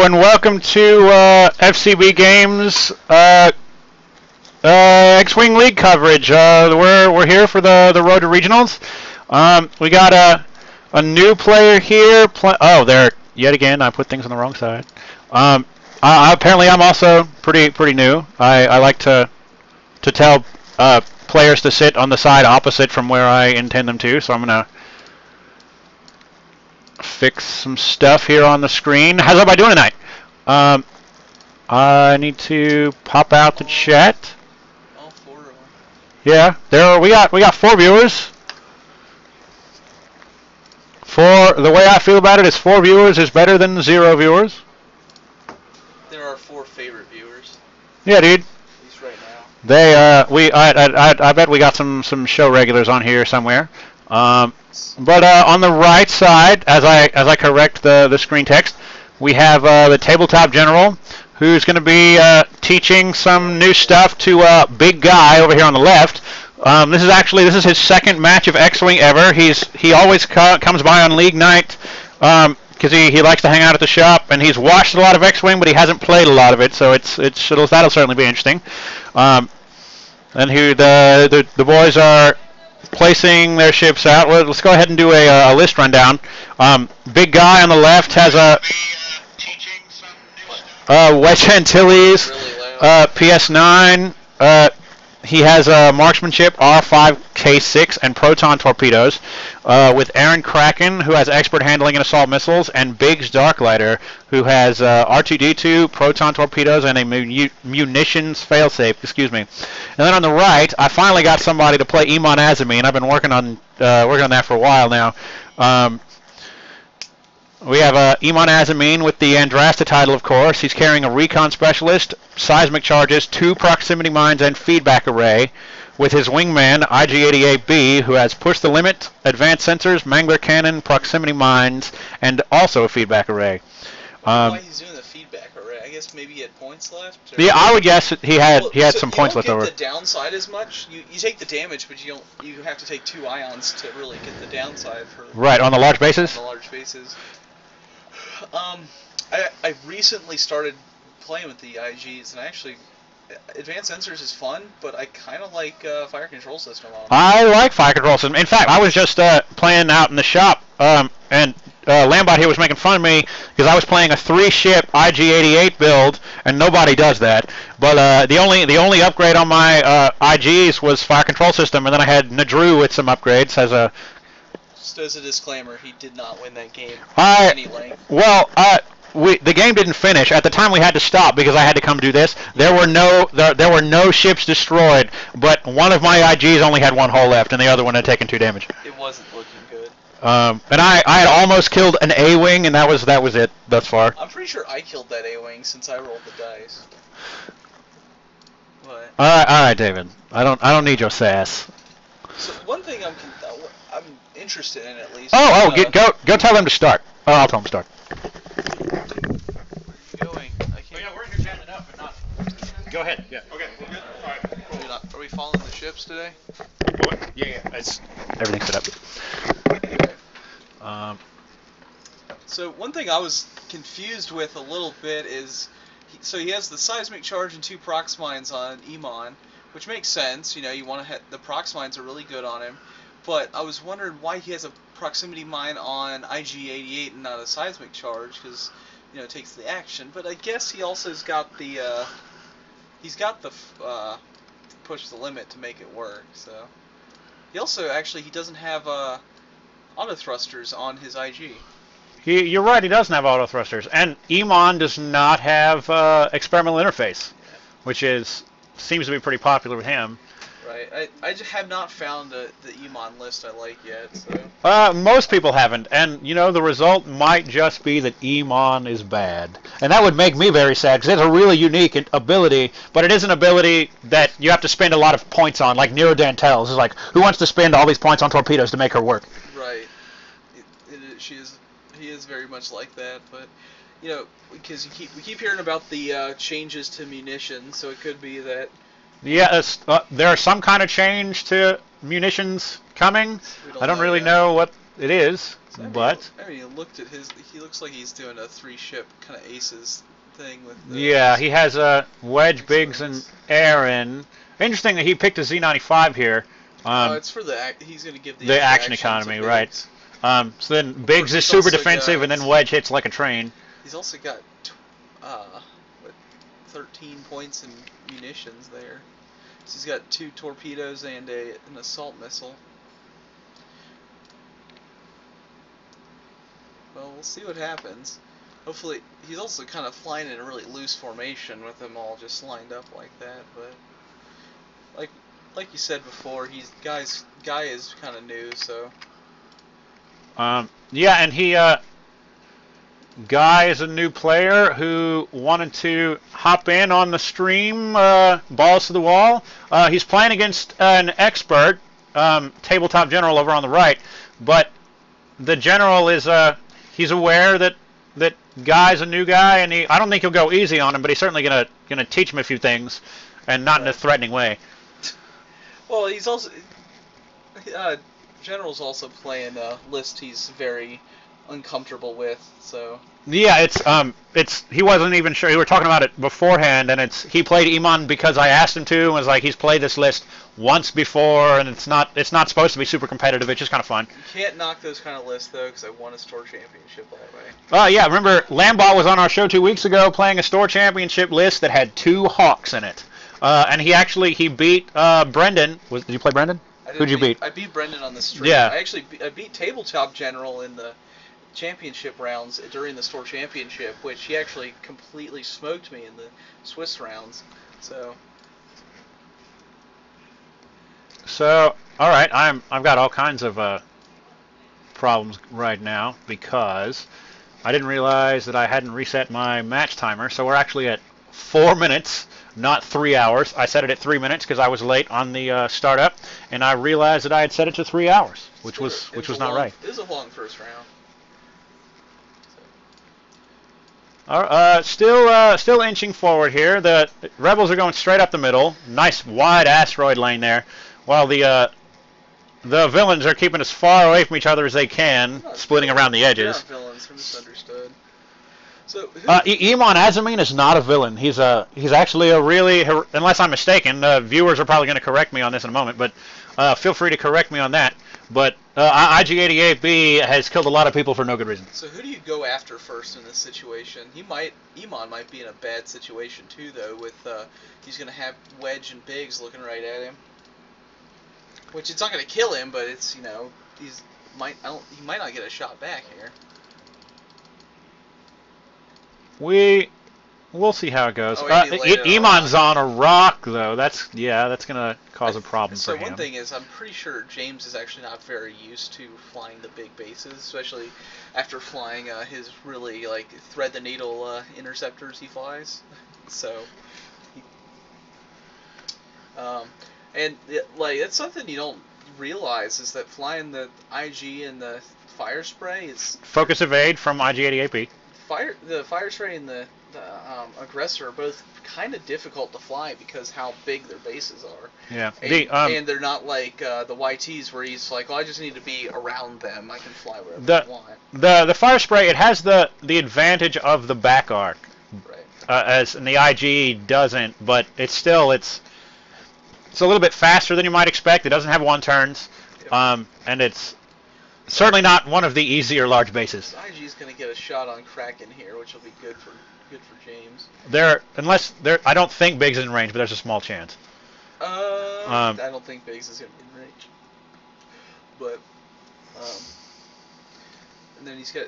and welcome to FCB Games X-Wing League coverage. We're here for the Road to Regionals. We got a new player here. Oh, there yet again. I put things on the wrong side. Apparently, I'm also pretty new. I like to tell players to sit on the side opposite from where I intend them to. So I'm gonna fix some stuff here on the screen. How's everybody doing tonight? I need to pop out the chat. All four of them. Yeah, we got 4 viewers. The way I feel about it is 4 viewers is better than 0 viewers. There are 4 favorite viewers. Yeah, dude. At least right now. I bet we got some show regulars on here somewhere. But on the right side, as I correct the screen text, we have the TableTopGeneral, who's going to be teaching some new stuff to Big Guy over here on the left. This is his second match of X-Wing ever. He always comes by on League Night because he likes to hang out at the shop, and he's watched a lot of X-Wing, but he hasn't played a lot of it, so that'll certainly be interesting. And here the boys are placing their ships out. Well, let's go ahead and do a list rundown. Big Guy on the left has a Wedge Antilles, PS9. He has a marksmanship, R5K6, and proton torpedoes. With Aaron Kraken, who has expert handling and assault missiles, and Biggs Darklighter, who has R2D2, proton torpedoes, and a munitions failsafe. Excuse me. And then on the right, I finally got somebody to play Iman Azami, and I've been working on that for a while now. We have Iman Azamin with the Andrasta title, of course. He's carrying a recon specialist, seismic charges, 2 proximity mines, and feedback array. With his wingman, IG-88B, who has push the limit, advanced sensors, Mangler cannon, proximity mines, and also a feedback array. Why he's doing the feedback array? I guess maybe he had points left. Or yeah, I would guess he had some points left over. You don't get the downside as much. You take the damage, but you have to take 2 ions to really get the downside for. Right, on the large bases. On the large bases. I recently started playing with the IGs, and actually, advanced sensors is fun, but I kind of like fire control system on them. I like fire control system. In fact, I was just playing out in the shop, and Lambot here was making fun of me because I was playing a 3-ship IG-88 build, and nobody does that. But the only upgrade on my IGs was fire control system, and then I had Nadru with some upgrades as a. Just as a disclaimer, he did not win that game. Well, the game didn't finish. At the time, we had to stop because I had to come do this. There were no ships destroyed, but one of my IGs only had 1 hull left, and the other one had taken 2 damage. It wasn't looking good. And I had almost killed an A-wing, and that was it thus far. I'm pretty sure I killed that A-wing since I rolled the dice. What? All right, David. I don't need your sass. So one thing I'm interested in, at least. Go tell them to start. Oh, I'll tell them to start. Going. I can't. Yeah, we're in here jamming up, but not. Go ahead. Yeah. Okay. We're good. All right. Are we following the ships today? Yeah. Everything's set up. So one thing I was confused with a little bit is, he has the seismic charge and 2 prox mines on Iman, which makes sense. You want to the prox mines are really good on him. But I was wondering why he has a proximity mine on IG-88 and not a seismic charge, because it takes the action. But I guess he also has got the push the limit to make it work. So he also he doesn't have auto thrusters on his IG. You're right. He doesn't have auto thrusters, and Iman does not have experimental interface, which seems to be pretty popular with him. Right. I just have not found the Iman list I like yet. So. Most people haven't, and the result might just be that Iman is bad, and that would make me very sad because it's a really unique ability, but it is an ability that you have to spend a lot of points on, like Nero Dantel's. It's like, who wants to spend all these points on torpedoes to make her work? Right. He is very much like that, but because we keep hearing about the changes to munitions, so it could be that. Yeah, there's some kind of change to munitions coming. I don't really know it is, So, but I mean, you looked at his. He looks like he's doing a 3-ship kind of aces thing with the. yeah, he has Wedge, Biggs, and X-Wings. Aaron. Interesting that he picked a Z95 here. It's for the. He's going to give The the action action economy, to right? Biggs. So then Biggs is He's super also defensive, and got. then Wedge hits like a train. He's also got, what, 13 points in munitions there. So he's got 2 torpedoes and an assault missile. Well, we'll see what happens. Hopefully, he's also kind of flying in a really loose formation with them all just lined up like that. But like you said before, guy is kind of new, so. Yeah, and Guy is a new player who wanted to hop in on the stream, balls to the wall. He's playing against an expert, Tabletop General over on the right, but the General is he's aware that Guy's a new guy, and I don't think he'll go easy on him, but he's certainly gonna teach him a few things, and not in a threatening way. Well, he's also General's also playing a list he's very uncomfortable with, so. Yeah, it's he wasn't even sure. We were talking about it beforehand, and he played Iman because I asked him to, and was like, he's played this list once before, and it's not supposed to be super competitive. It's just kind of fun. You can't knock those kind of lists though, because I won a store championship that way. Yeah, remember Lambaugh was on our show 2 weeks ago playing a store championship list that had 2 Hawks in it, and he beat Brendan. Did you play Brendan? Who'd you beat? I beat Brendan on the stream. Yeah. I beat Tabletop General in the championship rounds during the store championship, which he actually completely smoked me in the Swiss rounds. So all right, I've got all kinds of problems right now because I didn't realize that I hadn't reset my match timer. So we're actually at 4 minutes, not 3 hours. I set it at 3 minutes because I was late on the startup, and I realized that I had set it to 3 hours, which was not right. It was a long first round. Still inching forward here. The Rebels are going straight up the middle. Nice wide asteroid lane there, while the villains are keeping as far away from each other as they can, splitting around the edges. They're not villains, they're misunderstood. So Iman Azamin is not a villain. He's actually a really, unless I'm mistaken. Viewers are probably going to correct me on this in a moment, but feel free to correct me on that. But IG-88B has killed a lot of people for no good reason. So who do you go after first in this situation? Iman might be in a bad situation too, though. With he's going to have Wedge and Biggs looking right at him, which it's not going to kill him, but it's he might not get a shot back here. We'll see how it goes. Oh, Iman's on a rock, though. That's gonna cause a problem for him. So one thing is, I'm pretty sure James is actually not very used to flying the big bases, especially after flying his really thread the needle interceptors he flies. So, and it's something you don't realize is that flying the IG and the fire spray is focus evade from IG-88B. The fire spray and the aggressor are both kind of difficult to fly because how big their bases are. Yeah. And they're not like the YTs where he's like, well, I just need to be around them. I can fly wherever I want. The fire spray, it has the advantage of the back arc. Right. And the IG doesn't, but it's a little bit faster than you might expect. It doesn't have 1 turns. Yep. And it's certainly not one of the easier large bases. IG's going to get a shot on Kraken here, which will be good for James. I don't think Biggs is in range, but there's a small chance. I don't think Biggs is going to be in range. But and then he's got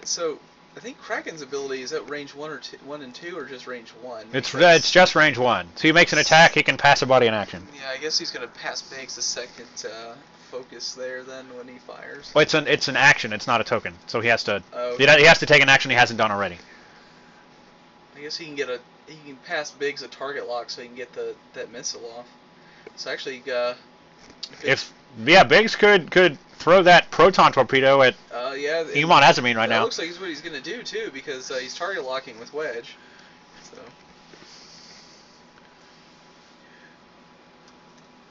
I think Kraken's ability is at range 1 and 2 or just range 1. It's just range 1. So he makes an attack, he can pass a buddy in action. Yeah, I guess he's going to pass Biggs a second focus there then when he fires. Well, it's an action. It's not a token. So he has to he has to take an action he hasn't done already. I guess he can pass Biggs a target lock so he can get that missile off. So actually, Biggs could throw that proton torpedo at Iman Azamin right now. That looks like what he's going to do too because he's target locking with Wedge.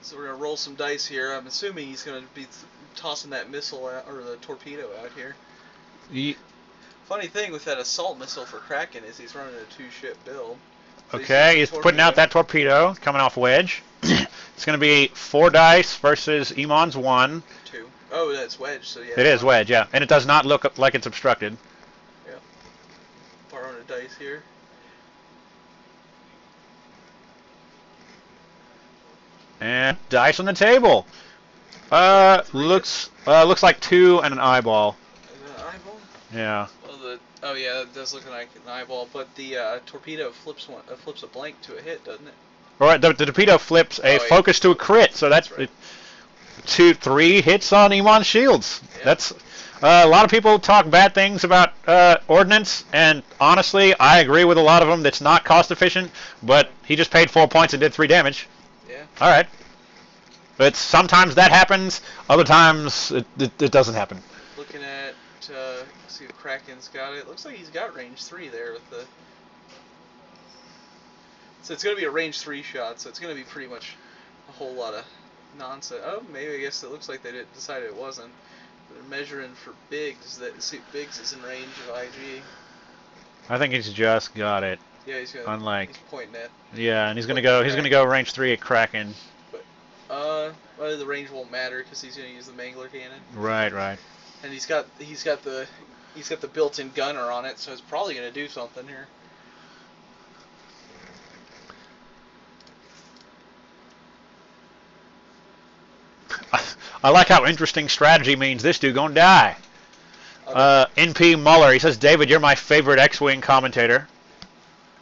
So we're going to roll some dice here. I'm assuming he's going to be tossing that missile out, or the torpedo out here. Ye Funny thing with that assault missile for Kraken is he's running a 2-ship build. So Okay, he's putting out that torpedo coming off wedge. It's going to be 4 dice versus Emon's 1. 2. Oh, that's wedge. So yeah. It is wedge, yeah, and it does not look like it's obstructed. Yeah. Borrowing a dice here. And dice on the table. Looks like 2 and an eyeball. Is that an eyeball? Yeah. Well, oh yeah, it does look like an eyeball, but the torpedo flips a blank to a hit, doesn't it? All right, the torpedo flips a focus to a crit, so that's right. 2-3 hits on Emon's shields. Yeah. That's a lot of people talk bad things about ordnance, and honestly, I agree with a lot of them. That's not cost efficient, but he just paid 4 points and did 3 damage. Yeah. All right. But sometimes that happens. Other times it doesn't happen. Looking at see if Kraken's got it. Looks like he's got range 3 there with the. So it's going to be a range 3 shot. So it's going to be pretty much a whole lot of nonsense. Oh, maybe I guess it looks like they decided it wasn't. They're measuring for Biggs. See, Biggs is in range of IG. I think he's just got it. Yeah, he's unlike. He's pointing at. Yeah, and he's going to go. He's going to go range 3 at Kraken. But well, the range won't matter because he's going to use the Mangler cannon. Right, right. And he's got the built-in gunner on it, so it's probably going to do something here. I like how interesting strategy means this dude gonna die. Okay. NP Muller, he says, David, you're my favorite X-Wing commentator.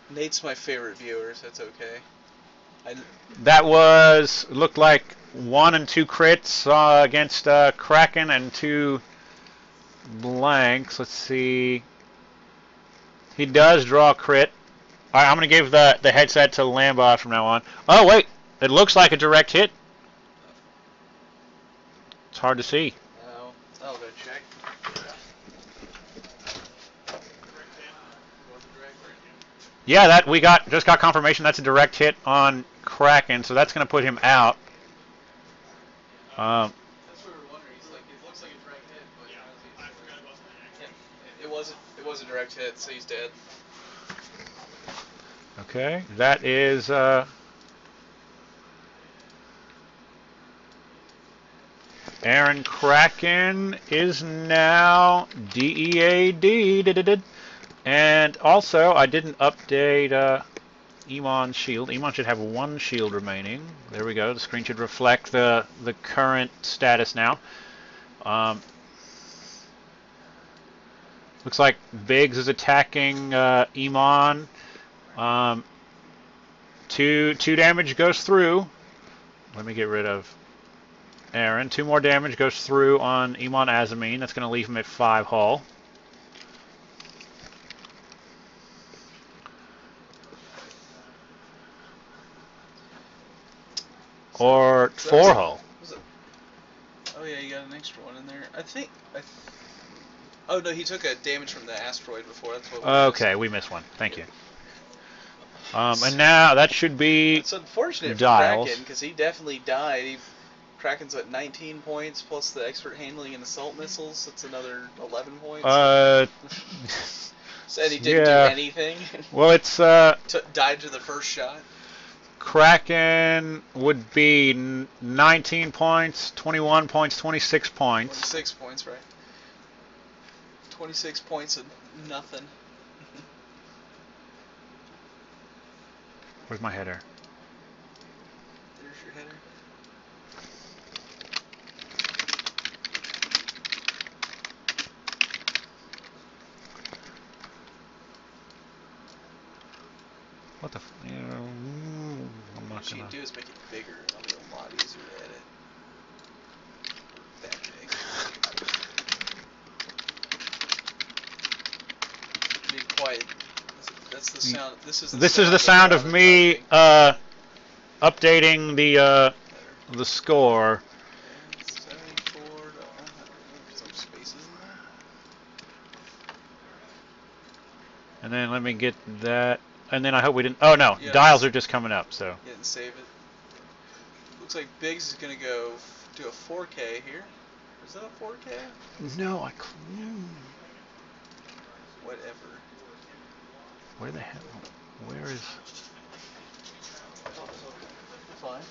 Nate's my favorite viewer, so that's okay. That looked like 1 and 2 crits against Kraken and 2 blanks. Let's see. He does draw a crit. All right, I'm going to give the headset to Lambot from now on. Oh, wait. It looks like a direct hit. It's hard to see. I'll go check. Yeah, that we just got confirmation that's a direct hit on Kraken, so that's going to put him out. That's what we were wondering. It looks like a direct hit, but I forgot about that. It was a direct hit, so he's dead. Okay, that is Aaron Kraken is now DEAD. And also, I didn't update Emon's shield. Emon should have 1 shield remaining. There we go. The screen should reflect the current status now. Looks like Biggs is attacking Emon. 2 damage goes through. Let me get rid of Aaron. 2 more damage goes through on Emon Azamine. That's going to leave him at 5 hull. Or 4 hull. Oh yeah, you got an extra one in there. Oh no, he took a damage from the asteroid before. That's what. Okay, we missed one. Thank you. And now that should be. It's unfortunate Dials. for Kraken because he definitely died. Kraken's at 19 points plus the expert handling and assault missiles. That's another 11 points. Said he didn't do anything. Well, it's died to the first shot. Kraken would be 19 points, 21 points, 26 points. 26 points, right? 26 points and nothing. Where's my header? There's your header. What the? I'm not what you can do is make it bigger. It'll be a lot easier to edit. That big. Be quiet. That's the sound. This is the sound of me updating the score. Okay, 74. Some spaces in there. And then let me get that. And then I hope we didn't. Oh no, yeah, dials are just coming up. So. Yeah, and save it. Looks like Biggs is gonna go do a 4K here. Is that a 4K? No, Whatever. Where the hell? Where is? Oh, it's okay. You're fine.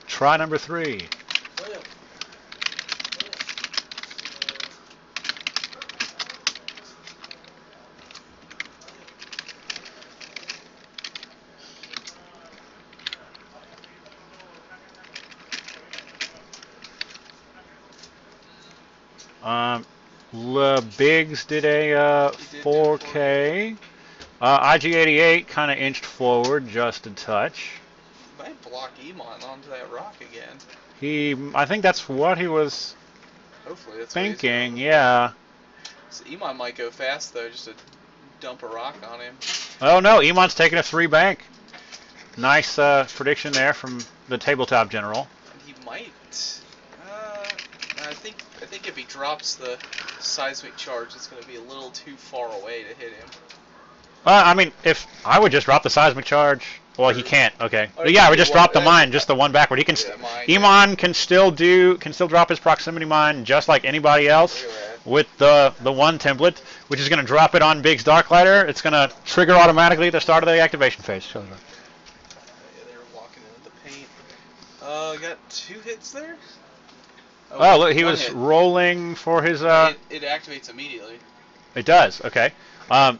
Try number 3. Biggs did a 4K. IG88 kind of inched forward just a touch. He might block Emon onto that rock again. I think that's what he was Hopefully that's thinking, what he's yeah. So Emon might go fast, though, just to dump a rock on him. Oh, no, Emon's taking a 3 bank. Nice prediction there from the Tabletop General. And he might... I think if he drops the seismic charge, it's going to be a little too far away to hit him. I mean, if I would just drop the seismic charge. Well, he can't. Okay. Yeah, we just drop the mine, just the one backward. He can. Yeah, Emon can still drop his proximity mine just like anybody else with the one template, which is going to drop it on Big's Darklighter. It's going to trigger automatically at the start of the activation phase. Yeah, they were walking into the paint. Got 2 hits there. Oh, look, he was rolling for his. It activates immediately. It does. Okay.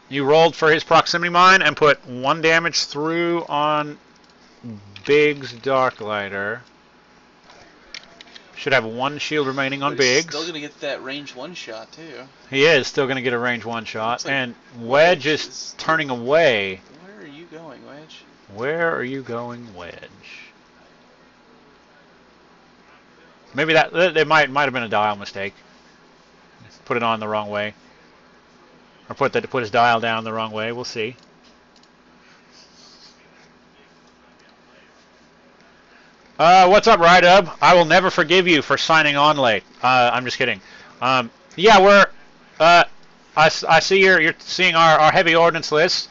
You rolled for his proximity mine and put 1 damage through on Big's Darklighter. Should have 1 shield remaining on Biggs. Still gonna get that range 1 shot too. He is still gonna get a range 1 shot, like and Wedge is turning away. Where are you going, Wedge? Where are you going, Wedge? Maybe that might have been a dial mistake. Put it on the wrong way. Or put his dial down the wrong way. We'll see. What's up, Rydub? I will never forgive you for signing on late. I'm just kidding. Yeah, we're. I see you're seeing our heavy ordnance list.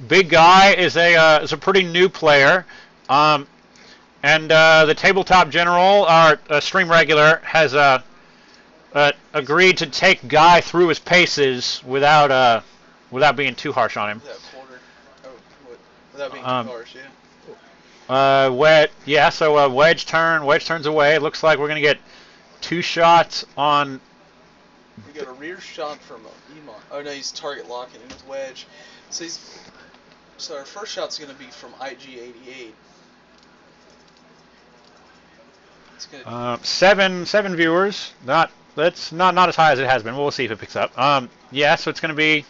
Big Guy is a pretty new player. And the Tabletop General, our stream regular, has agreed to take Guy through his paces without being too harsh on him. Without being too harsh, yeah. Yeah. So Wedge turns away. It looks like we're gonna get 2 shots on. We got a rear shot from Emon. Oh no, he's target locking him with Wedge. So our first shot's gonna be from IG88. 7 viewers. That's not as high as it has been. We'll see if it picks up. Yeah, so it's going to be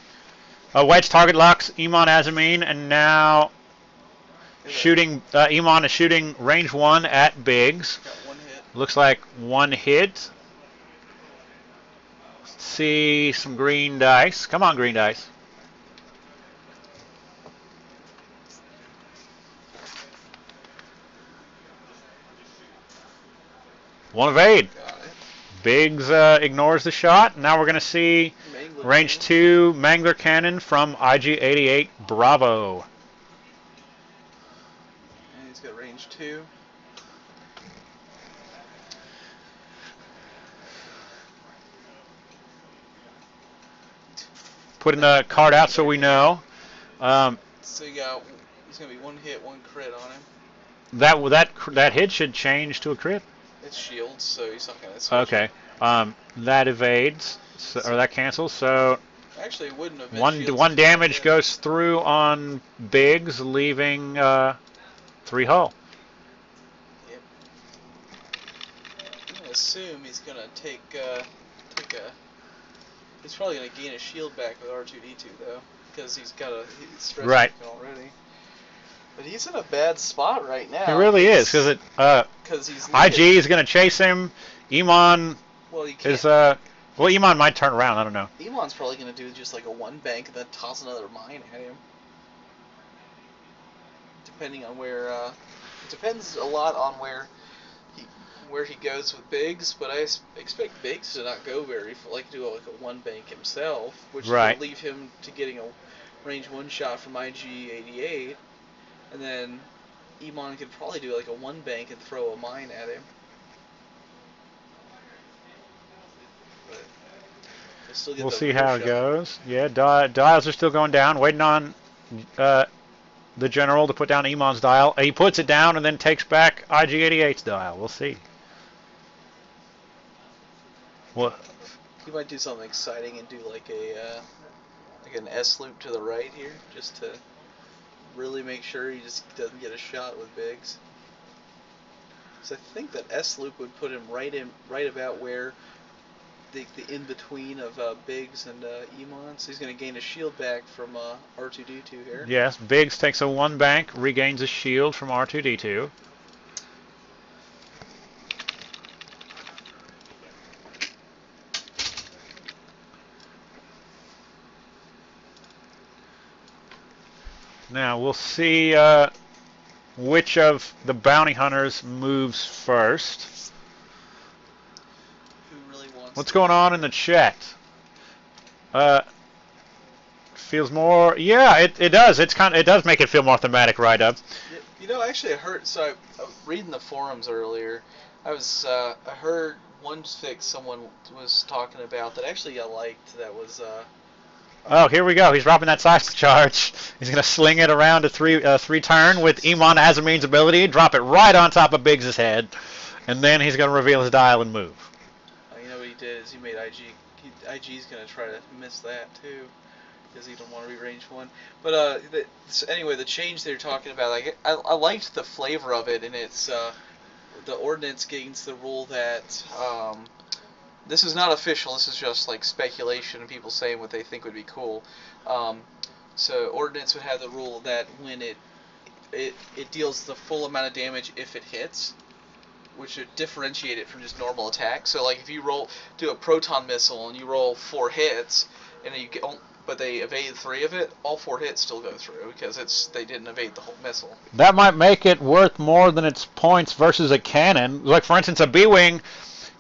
Wedge target locks Emon Azamine, and now shooting. Emon is shooting range 1 at Biggs. Got 1 hit. Looks like 1 hit. Let's see some green dice. Come on, green dice. One evade. Biggs ignores the shot. Now we're going to see range 2 Mangler Cannon from IG88 Bravo. And he's got range 2. Putting the card out so we know. So he's going to be 1 hit, 1 crit on him. That hit should change to a crit. It's shields, so he's not going to switch. Okay. That evades, or that cancels. So actually, it wouldn't have been one damage goes through on Biggs, leaving 3 hull. Yep. I'm going to assume he's going to take a. He's probably going to gain a shield back with R2D2 though, because he's stressed already. But he's in a bad spot right now. He really is, because IG is going to chase him. Emon is Emon might turn around. I don't know. Emon's probably going to do just like a 1 bank and then toss another mine at him. Depending on where, it depends a lot on where he goes with Biggs. But I expect Biggs to not go do like a 1 bank himself, which will leave him to getting a range 1 shot from IG88. And then Emon could probably do like a one bank and throw a mine at him. But we'll still get We'll the see rear how it shot. goes. Yeah, dials are still going down, waiting on the general to put down Emon's dial. He puts it down and then takes back IG-88's dial. We'll see. What? He might do something exciting and do like an S loop to the right here, just to really make sure he just doesn't get a shot with Biggs. So I think that S loop would put him right about where the in between of Biggs and Emon. So he's going to gain a shield back from R2D2 here. Yes, Biggs takes a one bank, regains a shield from R2D2. Now we'll see which of the bounty hunters moves first. Who really wants What's going on in the chat? Feels more. Yeah, it does. It does make it feel more thematic, right up. You know, actually, I heard. So I was reading the forums earlier. I heard one fix someone was talking about that actually I liked. That was. Oh, here we go. He's dropping that seismic charge. He's going to sling it around a three turn with Emon Azamine's ability, drop it right on top of Biggs' head, and then he's going to reveal his dial and move. You know what he did is he made IG. IG's going to try to miss that too, because he don't want to be range one. But anyway, the change they're talking about, like I liked the flavor of it, and it's the ordinance gains the rule that. This is not official. This is just like speculation and people saying what they think would be cool. So ordnance would have the rule that when it deals the full amount of damage if it hits, which would differentiate it from just normal attack. So like if you do a proton missile and you roll 4 hits and you get, but they evade 3 of it, all 4 hits still go through because they didn't evade the whole missile. That might make it worth more than its points versus a cannon. Like for instance, a B-wing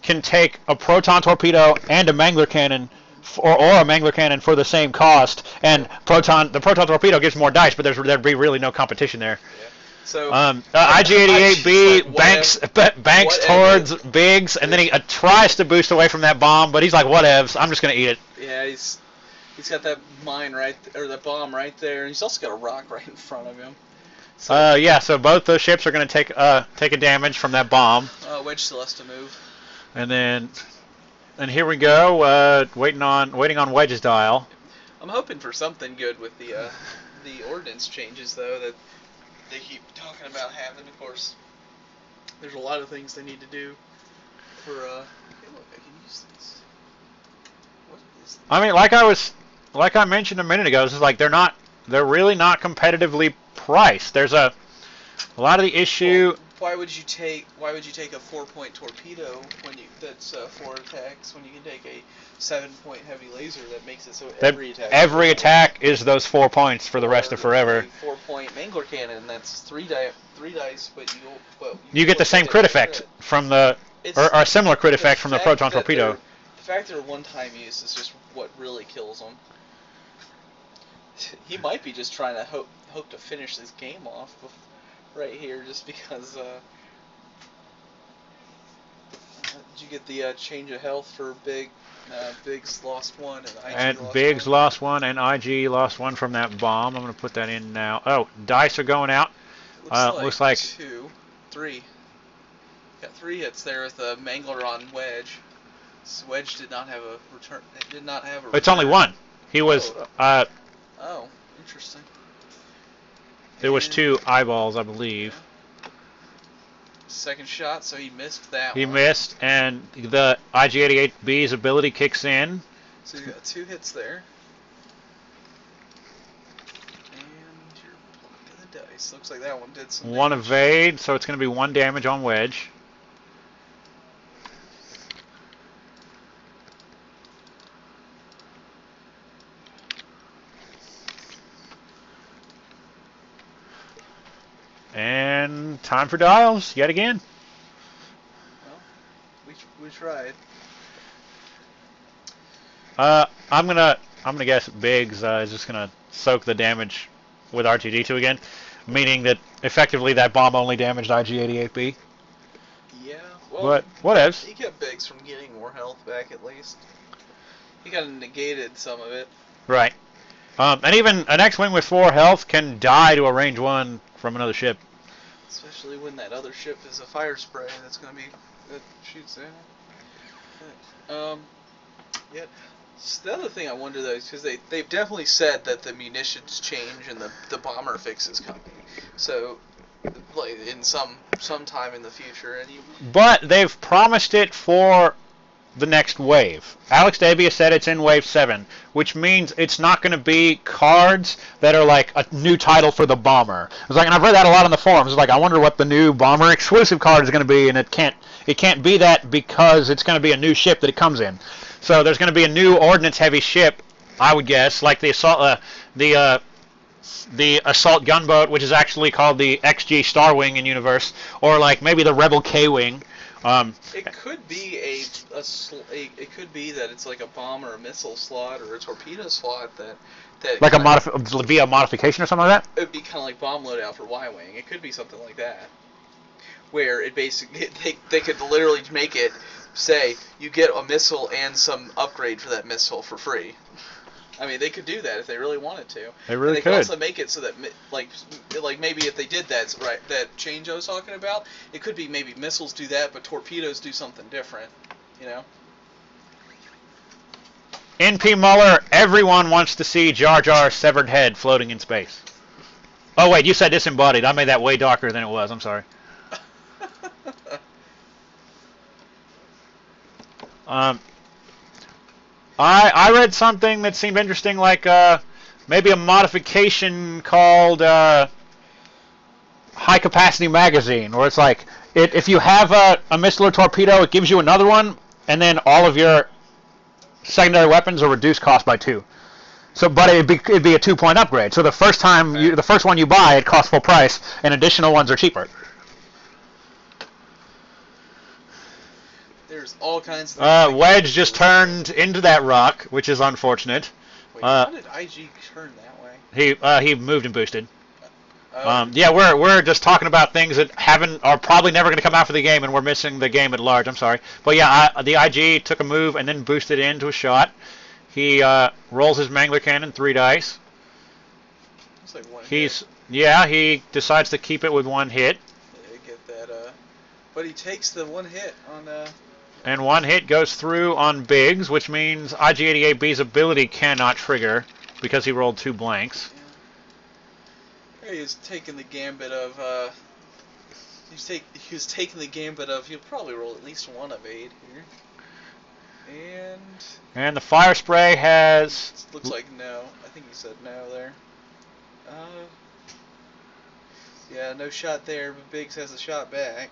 can take a proton torpedo and a mangler cannon, or a mangler cannon for the same cost, and the proton torpedo gives more dice, but there'd be really no competition there. Yeah. So IG-88B like, banks towards Biggs, and then he tries to boost away from that bomb, but he's like, whatevs, I'm just gonna eat it. Yeah, he's got that mine or the bomb right there, and he's also got a rock right in front of him. So, yeah, so both those ships are gonna take a damage from that bomb. Wedge still has to move. And here we go, waiting on Wedge's dial. I'm hoping for something good with the ordnance changes, though, that they keep talking about having. Of course, there's a lot of things they need to do for. Hey, look, I can use this. What is this? I mean, like I mentioned a minute ago, this is like they're really not competitively priced. There's a lot of the issue. Well, why would you take a 4-point torpedo that's 4 attacks when you can take a 7-point heavy laser that makes it so every attack is those 4 points for the rest of forever. A 4-point mangler cannon that's 3 dice, but you get the same crit effect from or a similar crit effect from the proton torpedo. The fact they're one-time use is just what really kills them. He might be just trying to hope to finish this game off right here, just because. Did you get the change of health for Biggs lost 1 and IG Biggs lost 1 and IG lost 1 from that bomb. I'm going to put that in now. Oh, dice are going out. Looks like 2, 3. Got 3 hits there with the mangler on Wedge. Wedge did not have a return. It did not have a return. It's only 1. He was. Oh, interesting. There was 2 eyeballs, I believe. Second shot, so he missed that one. He missed, and the IG-88B's ability kicks in. So you got 2 hits there. And you're blocking the dice. Looks like that one did some damage. 1 evade, so it's going to be 1 damage on Wedge. And time for dials yet again. Well, we tried. I'm gonna guess Biggs is just gonna soak the damage with R2D2 again. meaning that effectively that bomb only damaged IG-88B. Yeah, well, But whatevs. he kept Biggs from getting more health back at least. He kind of negated some of it. Right. And even an X-Wing with 4 health can die to a range 1 from another ship. Especially when that other ship is a fire spray that's going to be... that shoots down. Yeah. So the other thing I wonder, though, is because they've definitely said that the munitions change and the bomber fix is coming. So, like, in some time in the future. But they've promised it for the next wave. Alex Dabia said it's in wave 7, which means it's not going to be cards that are like a new title for the bomber. It's like, and I've read that a lot on the forums. It's like, I wonder what the new bomber exclusive card is going to be, and it can't be that because it's going to be a new ship that it comes in. So there's going to be a new ordnance heavy ship, I would guess, like the assault gunboat, which is actually called the XG Starwing in universe, or like maybe the Rebel K-wing. It could be it could be that it's like a bomb or a missile slot or a torpedo slot that like via modification or something like that. It would be kind of like bomb loadout for Y-wing. It could be something like that, where it basically they could literally make it say you get a missile and some upgrade for that missile for free. I mean, they could do that if they really wanted to. They really could also make it so that, like maybe if they did that, right, that change I was talking about, it could be maybe missiles do that, but torpedoes do something different, you know? NP Muller, everyone wants to see Jar Jar's severed head floating in space. Oh, wait, you said disembodied. I made that way darker than it was. I'm sorry. I read something that seemed interesting, like maybe a modification called high capacity magazine, where it's like if you have a missile or torpedo, it gives you another one, and then all of your secondary weapons are reduced cost by 2. So, but it'd be a 2-point upgrade. So the first time the first one you buy, it costs full price, and additional ones are cheaper. There's all kinds of Wedge just turned into that rock, which is unfortunate. Wait, how did IG turn that way? He moved and boosted. Yeah, we're just talking about things that are probably never going to come out for the game, and we're missing the game at large. I'm sorry, but yeah, the IG took a move and then boosted into a shot. He rolls his Mangler cannon 3 dice. It's like 1 hit. Yeah, he decides to keep it with 1 hit. Yeah, get that. But he takes the 1 hit on. And 1 hit goes through on Biggs, which means IG-88B's ability cannot trigger because he rolled 2 blanks. Yeah. He was taking the gambit of. He was taking the gambit of. He'll probably roll at least 1 evade here. And the fire spray has. Looks like no. I think he said no there. Yeah, no shot there, but Biggs has a shot back.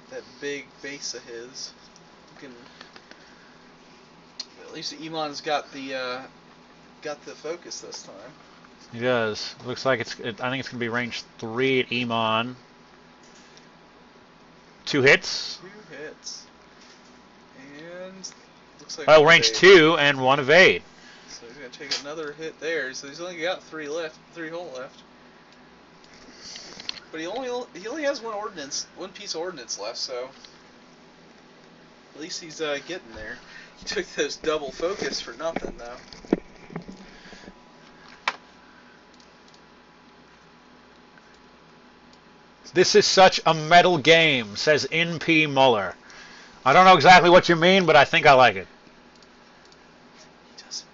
That big base of his. At least Emon's got the focus this time. He does. Looks like I think it's going to be range 3 at Emon. 2 hits. 2 hits. And looks like. Oh, range 2 and 1 evade. So he's going to take another hit there. So he's only got 3 hull left. But he only has 1 piece of ordnance left. So. At least he's getting there. He took those double focus for nothing, though. This is such a metal game, says NP Muller. I don't know exactly what you mean, but I think I like it. He doesn't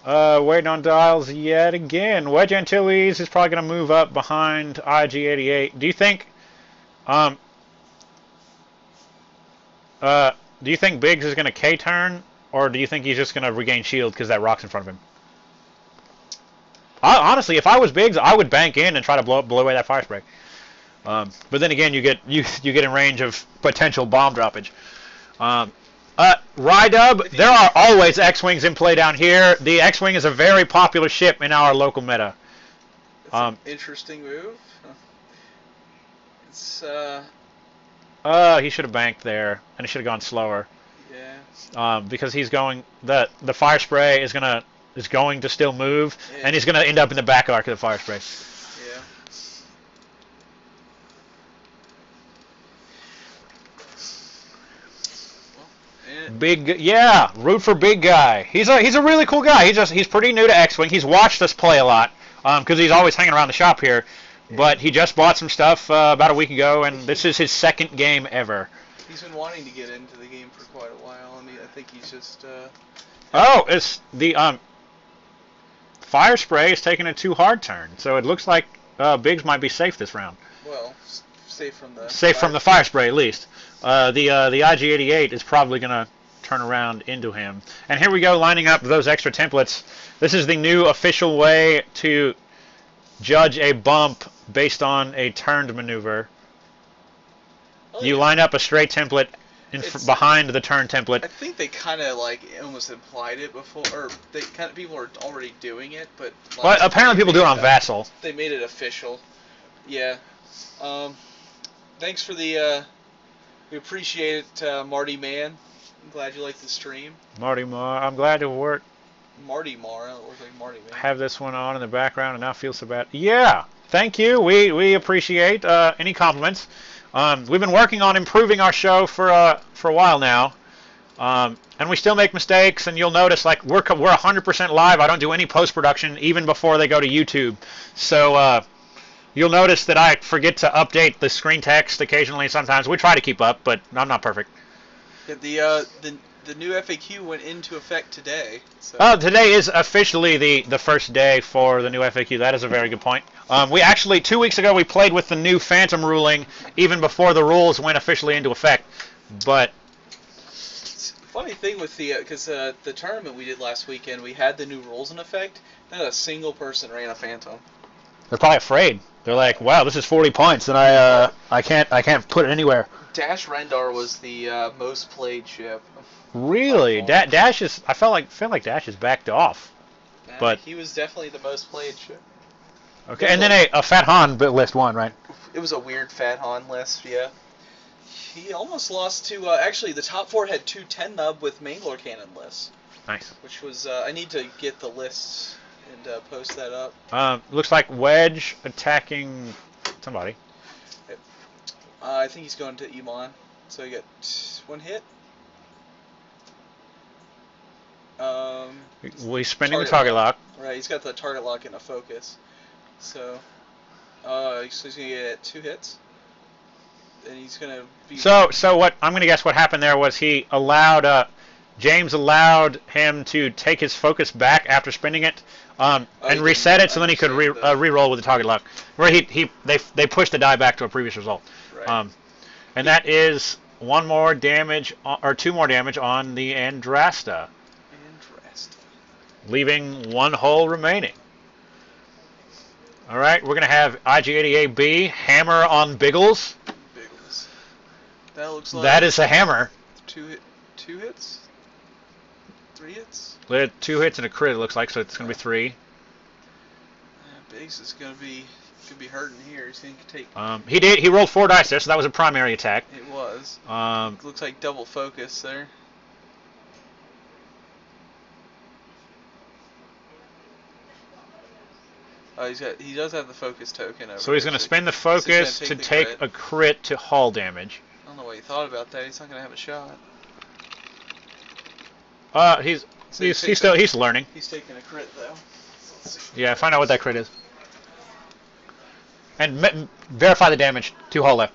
play. Waiting on dials yet again. Wedge Antilles is probably going to move up behind IG-88. Do you think Biggs is going to K-turn, or do you think he's just going to regain shield because that rock's in front of him? Honestly, if I was Biggs, I would bank in and try to blow away that fire spray. But then again, you get in range of potential bomb droppage. Rydub, there are always X-Wings in play down here. The X-Wing is a very popular ship in our local meta. It's an interesting move. It's he should have banked there, and he should have gone slower. Yeah. Because he's going the fire spray is going to still move, and he's gonna end up in the back arc of the fire spray. Yeah. Yeah, root for big guy. He's a really cool guy. He's pretty new to X-Wing. He's watched us play a lot because he's always hanging around the shop here. But he just bought some stuff about a week ago, and this is his second game ever. He's been wanting to get into the game for quite a while. I mean, I think he's just. Oh, it's the fire spray is taking a too hard turn, so it looks like Biggs might be safe this round. Well, safe from the. Safe from the fire spray at least. The IG-88 is probably gonna turn around into him. And here we go, lining up those extra templates. This is the new official way to judge a bump based on a turned maneuver. Oh, you line up a straight template behind the turn template. I think they kind of like almost implied it before, or they kind of people are already doing it, but. Well, apparently people do it on Vassal. They made it official. Yeah. Thanks for the. We appreciate it, Marty Man. I'm glad you liked the stream. Marty Mar, I'm glad to work. Marty Mar, it looks like Marty Man. Have this one on in the background and now feel so bad. Yeah, thank you. We appreciate any compliments. We've been working on improving our show for a while now, and we still make mistakes. And you'll notice, like we're 100% live. I don't do any post production even before they go to YouTube. So you'll notice that I forget to update the screen text occasionally. Sometimes we try to keep up, but I'm not perfect. Yeah, the new FAQ went into effect today. So. Oh, today is officially the first day for the new FAQ. That is a very good point. We actually 2 weeks ago we played with the new Phantom ruling even before the rules went officially into effect. But funny thing with because the tournament we did last weekend, we had the new rules in effect. Not a single person ran a Phantom. They're probably afraid. They're like, "Wow, this is 40 points, and I can't put it anywhere." Dash Rendar was the most played ship. Really? Dash is. I feel like Dash is backed off. But he was definitely the most played ship. Okay, and then a Fat Han list won, right? It was a weird Fat Han list, yeah. He almost lost to actually the top 4 had 2 10 nub with Mangler cannon lists. Nice. Which was I need to get the lists and post that up. Looks like Wedge attacking somebody. I think he's going to Iman. So he got 1 hit. Well, he's spinning the target lock. Right, he's got the target lock in a focus. So, he's going to get 2 hits. And he's going to be... So what I'm going to guess what happened there was he allowed... James allowed him to take his focus back after spinning it and reset it so then he could re-roll with the target lock. Where they pushed the die back to a previous result. Right. And that is 1 more damage, or 2 more damage on the Andrasta. Leaving 1 hole remaining. All right, we're going to have IG-88B hammer on Biggles. Biggles. That looks like... That is a hammer. 2 hits? 3 hits? 2 hits and a crit, it looks like, so it's going to be 3. Biggs is going to be hurting here. He's going to take... He rolled 4 dice there, so that was a primary attack. It was. Looks like double focus there. He does have the focus token over. So he's going to spend the focus to take a crit to hull damage. I don't know what he thought about that. He's not going to have a shot. He's learning. He's taking a crit though. Yeah, find out what that crit is. And verify the damage. 2 hull left.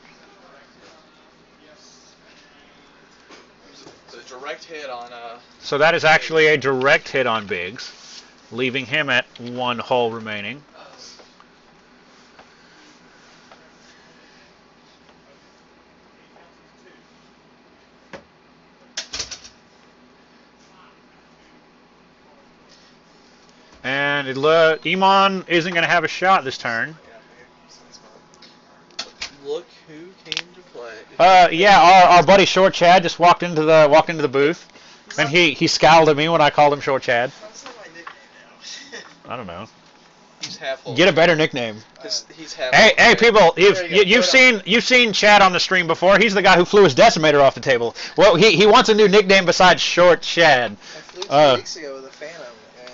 It's a direct hit on. So that is actually a direct hit on Biggs, leaving him at 1 hull remaining. And Iman isn't going to have a shot this turn. Look who came to play. Yeah, our buddy Short Chad just walked into the booth, and he scowled at me when I called him Short Chad. I don't know. He's half Hulk. Get a better nickname. He's half. Hey, people! You've seen Chad on the stream before. He's the guy who flew his decimator off the table. Well, he wants a new nickname besides Short Chad. I flew 2 weeks ago with a Phantom and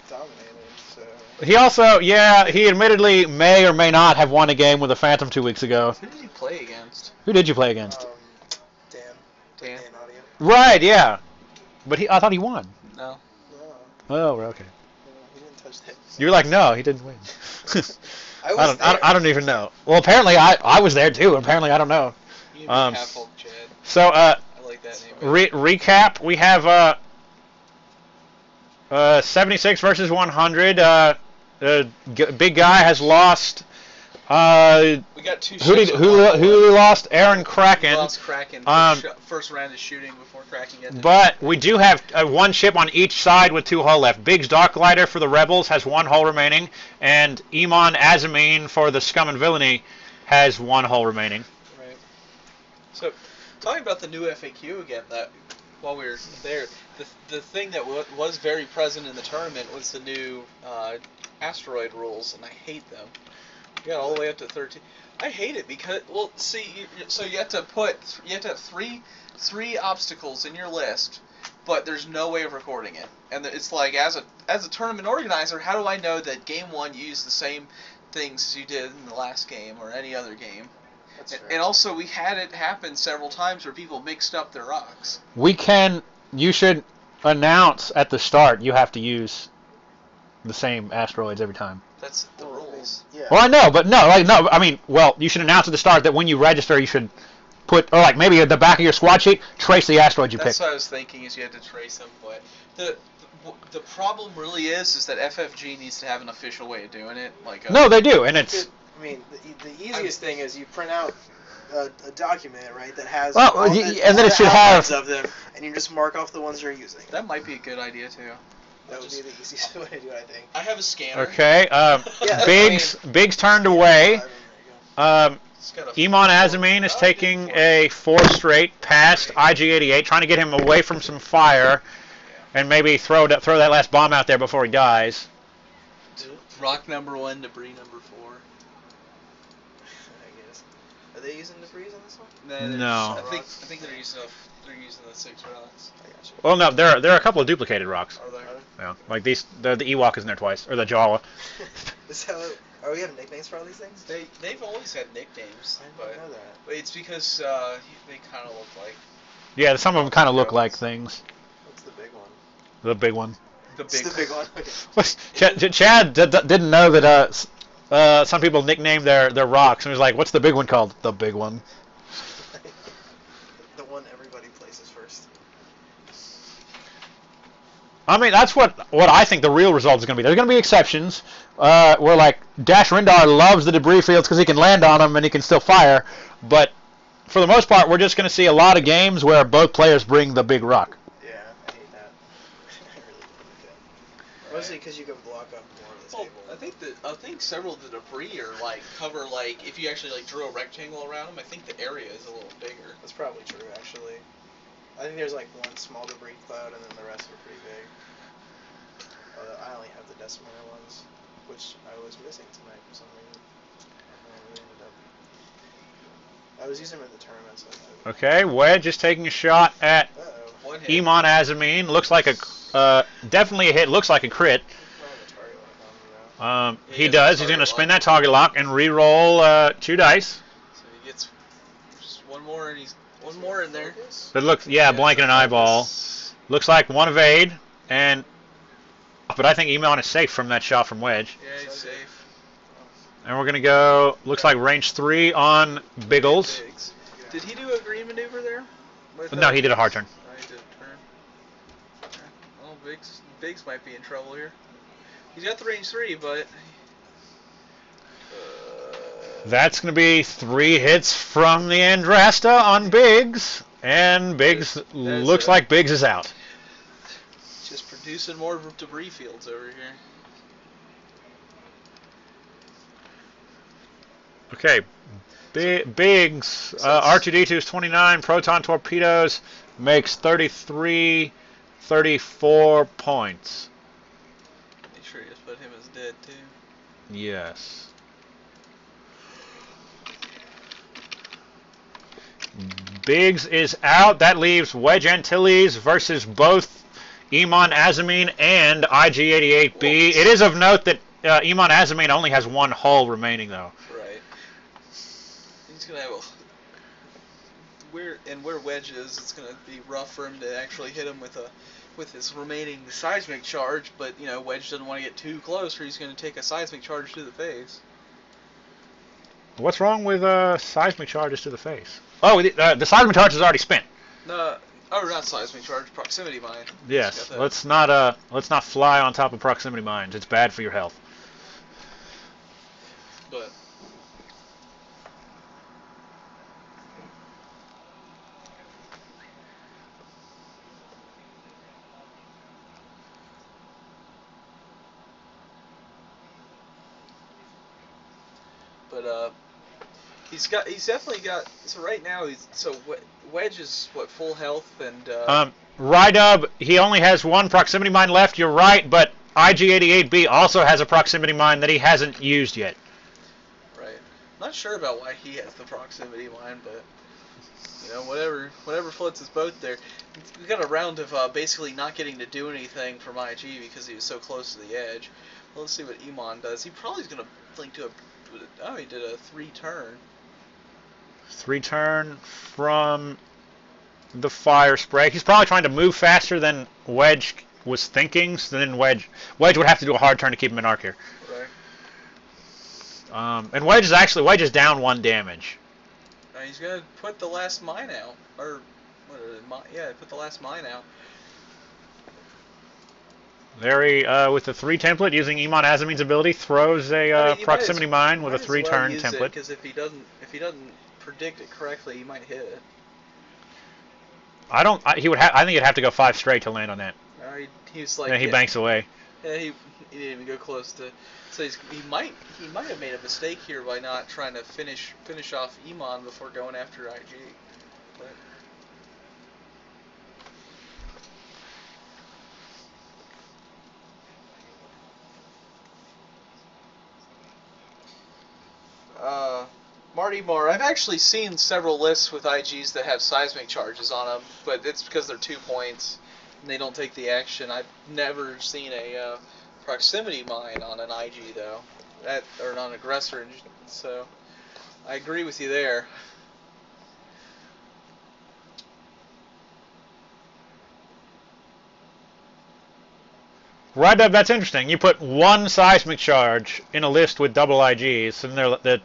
dominated. So. He also, he admittedly may or may not have won a game with a Phantom 2 weeks ago. Who did he play against? Who did you play against? Dan. Right, yeah. But I thought he won. No. Oh, okay. He didn't touch that. You're like, no, he didn't win. I don't even know. Well, apparently I was there too. Apparently I don't know. You half Hulk, Chad. So I like that name. Recap. We have 76 versus 100. Big guy has lost. We got 2 ships. Who lost? Aaron Kraken. We lost Kraken. First round is shooting before Kraken ended. But we do have 1 ship on each side with 2 hull left. Big's Dark Glider for the Rebels has 1 hull remaining, and Iman Azamine for the Scum and Villainy has 1 hull remaining. Right. So, talking about the new FAQ again, that while we were there, the thing that was very present in the tournament was the new asteroid rules, and I hate them. You got all the way up to 13. I hate it because, well, see, so you have to have three obstacles in your list, but there's no way of recording it. And it's like, as a tournament organizer, how do I know that game 1 you used the same things as you did in the last game or any other game? That's fair. And also, we had it happen several times where people mixed up their rocks. You should announce at the start you have to use the same asteroids every time. That's the rules. Yeah. Well, I know, but no. I mean, you should announce at the start that when you register, you should put, or like maybe at the back of your squad sheet, trace the asteroids you picked. That's what I was thinking, is you had to trace them, but the problem really is that FFG needs to have an official way of doing it. No, they do, and it's. I mean, the easiest thing is you print out a document, right, that has and then it should have of them, and you just mark off the ones you're using. That might be a good idea too. That would be the easiest way to do it, I think. I have a scanner. Okay, Biggs turned away. Iman Azamine is taking a 4 straight past IG-88, trying to get him away from some fire, and maybe throw that last bomb out there before he dies. Rock number 1, debris number 4. I guess. Are they using debris on this one? No. I think they're using the 6 rocks. I got you. Well, no, there are a couple of duplicated rocks. Are there? Yeah, like these. The Ewok is in there twice, or the Jawa. Are we having nicknames for all these things? They've always had nicknames, I didn't know that. but it's because they kind of look like. Yeah, some of them kind of look like things. What's the big one? The big one. It's the big one. Okay. Chad didn't know that some people nicknamed their rocks, and he was like, "What's the big one called?" The big one. The one everybody places first. I mean, that's what I think the real result is going to be. There's going to be exceptions where, like, Dash Rindar loves the debris fields because he can land on them and he can still fire. But for the most part, we're just going to see a lot of games where both players bring the big rock. Yeah, I hate that. I really hate that. Mostly because you can block up more of the table. I think several of the debris are cover if you actually drew a rectangle around them. I think the area is a little bigger. That's probably true, actually. I think there's one small debris cloud, and then the rest are pretty big. I only have the decimator ones, which I was missing tonight for some reason. I was using them in the tournament, so Okay, Wedge is taking a shot at One hit. Iman Azamine. Looks like definitely a hit. Looks like a crit. He does. He's going to spin that target lock and re-roll 2 dice. So he gets just one more, and he's one more in there. But looks, blanking an eyeball. Looks like 1 evade, but I think Iman is safe from that shot from Wedge. Yeah, he's safe. And we're going to go, looks like range 3 on Biggles. Did he do a green maneuver there? No, he did a hard turn. Oh, he did a turn. Okay. Well, Biggs might be in trouble here. He's got the range 3, but... That's going to be 3 hits from the Andrasta on Biggs. And Biggs looks like Biggs is out. Just producing more debris fields over here. Okay. Biggs, R2-D2 is 29. Proton torpedoes makes 34 points. Make sure you just put him as dead, too. Yes. Biggs is out. That leaves Wedge Antilles versus both Iman Azamine and IG88B. It is of note that Iman Azamine only has one hull remaining, though. Right. He's going to have where Wedge is, it's going to be rough for him to actually hit him with his remaining seismic charge, but, you know, Wedge doesn't want to get too close or he's going to take a seismic charge to the face. What's wrong with seismic charges to the face? Oh, the seismic charge is already spent. Oh, not seismic charge, proximity mine. Yes, let's not fly on top of proximity mines. It's bad for your health. But he's definitely got. So right now Wedge is what, full health and. Rydub, he only has one proximity mine left. You're right, but IG88B also has a proximity mine that he hasn't used yet. Right. Not sure about why he has the proximity mine, but you know, whatever floats his boat there. We got a round of basically not getting to do anything from IG because he was so close to the edge. Well, let's see what Iman does. He probably is gonna link to a. Oh, he did a 3-turn. 3-turn from the fire spray. He's probably trying to move faster than Wedge was thinking. So then Wedge would have to do a hard turn to keep him in arc here. Right. And Wedge is down 1 damage. He's gonna put the last mine out, or put the last mine out. There with the 3 template, using Iman Azamine's ability, throws a proximity mine with a 3-turn template. Because if he doesn't predict it correctly, he might hit it. I think he'd have to go 5 straight to land on that. He was like. And he banks away. Yeah, he didn't even go close to. So he might have made a mistake here by not trying to finish off Iman before going after IG. But. Marty Moore, I've actually seen several lists with IGs that have seismic charges on them, but it's because they're 2 points and they don't take the action. I've never seen a proximity mine on an IG though, or on an aggressor. So I agree with you there. Right up, that's interesting. You put 1 seismic charge in a list with double IGs, and they're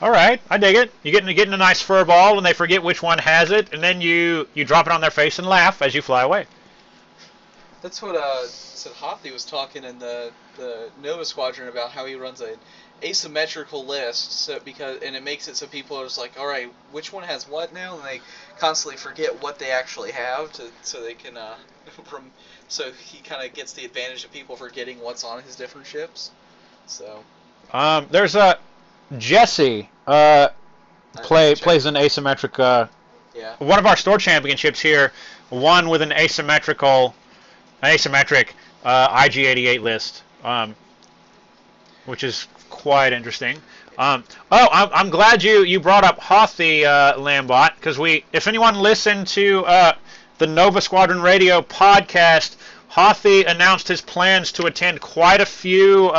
all right, I dig it. You're getting a nice fur ball, and they forget which one has it, and then you drop it on their face and laugh as you fly away. That's what said Hoppy was talking in the Nova Squadron about how he runs an asymmetrical list, so and it makes it so people are just like, all right, which one has what now, and they constantly forget what they actually have so they can so he kind of gets the advantage of people forgetting what's on his different ships. So there's a Jesse plays an asymmetric. Yeah. One of our store championships here won with an asymmetric IG88 list, which is quite interesting. I'm glad you brought up Hothy Lambot, because if anyone listened to the Nova Squadron Radio podcast, Hothy announced his plans to attend quite a few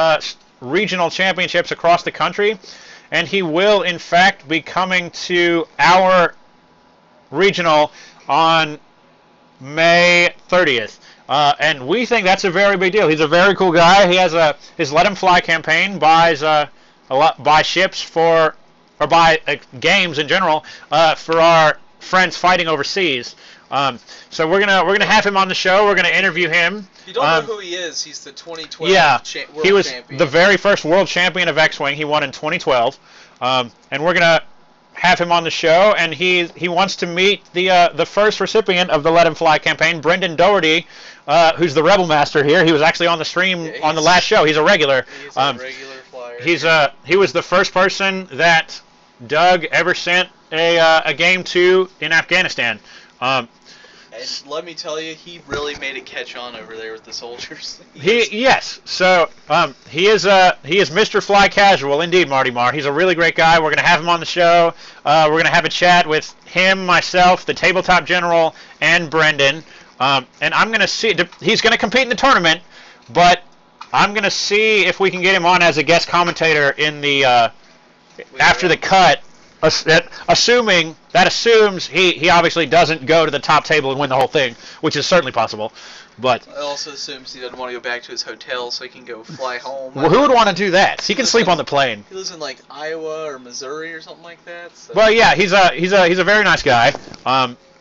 regional championships across the country, and he will in fact be coming to our regional on May 30th. And we think that's a very big deal. He's a very cool guy. He has his Let Him Fly campaign, buys ships buy games in general for our friends fighting overseas. So we're gonna have him on the show. We're gonna interview him. If you don't know who he is, he's the 2012 world champion. He was the very first world champion of X-Wing. He won in 2012. And we're gonna have him on the show, and he wants to meet the first recipient of the Let Him Fly campaign, Brendan Doherty, who's the Rebel Master here. He was actually on the stream on the last show. He's a regular. He's a regular flyer. He was the first person that Doug ever sent a game to in Afghanistan. And let me tell you, he really made it catch on over there with the soldiers. Yes. So he is Mr. Fly Casual indeed, Marty Marr. He's a really great guy. We're gonna have him on the show. We're gonna have a chat with him, myself, the Tabletop General, and Brendan. And I'm gonna see. He's gonna compete in the tournament, but I'm gonna see if we can get him on as a guest commentator in the after the cut. Assuming that assumes he obviously doesn't go to the top table and win the whole thing, which is certainly possible. But it also assumes he doesn't want to go back to his hotel so he can go fly home. Well, who would want to do that? He can sleep on the plane. He lives in like Iowa or Missouri or something like that. So. Well, yeah, he's a very nice guy.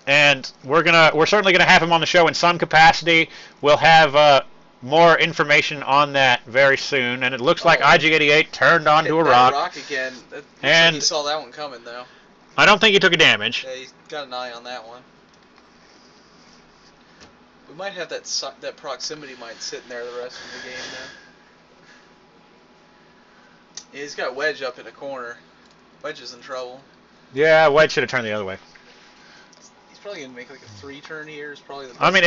And we're certainly gonna have him on the show in some capacity. We'll have more information on that very soon, and it looks like IG-88 turned onto a rock. Again. And like he saw that one coming, though. I don't think he took a damage. Yeah, he's got an eye on that one. We might have that proximity mine sitting there the rest of the game, though. Yeah, he's got Wedge up in a corner. Wedge is in trouble. Yeah, Wedge should have turned the other way. He's probably gonna make like a 3-turn here. Is probably the best. I mean,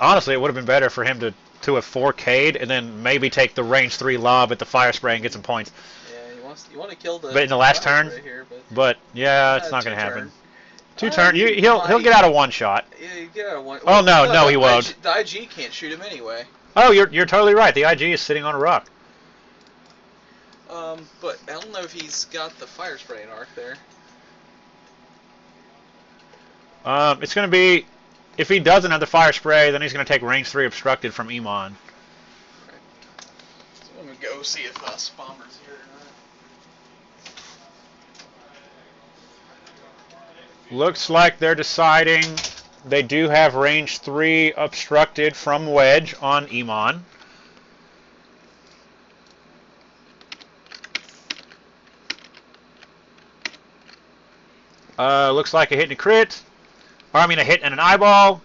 honestly, it would have been better for him to have 4K'd and then maybe take the range 3 lob at the fire spray and get some points. Yeah, you want to kill the. But in the last turn. Here, but yeah, it's not going to happen. 2 turn. He'll get out of 1 shot. Yeah, he'll get out of 1. Oh no, he won't. The IG can't shoot him anyway. Oh, you're totally right. The IG is sitting on a rock. But I don't know if he's got the fire spraying arc there. It's going to be, if he doesn't have the fire spray, then he's going to take range 3 obstructed from Emon. Okay. So I'm going to go see if Spomber's here or not. Looks like they're deciding they do have range 3 obstructed from Wedge on Emon. Looks like a hit and a crit. Or, I mean, a hit and an eyeball.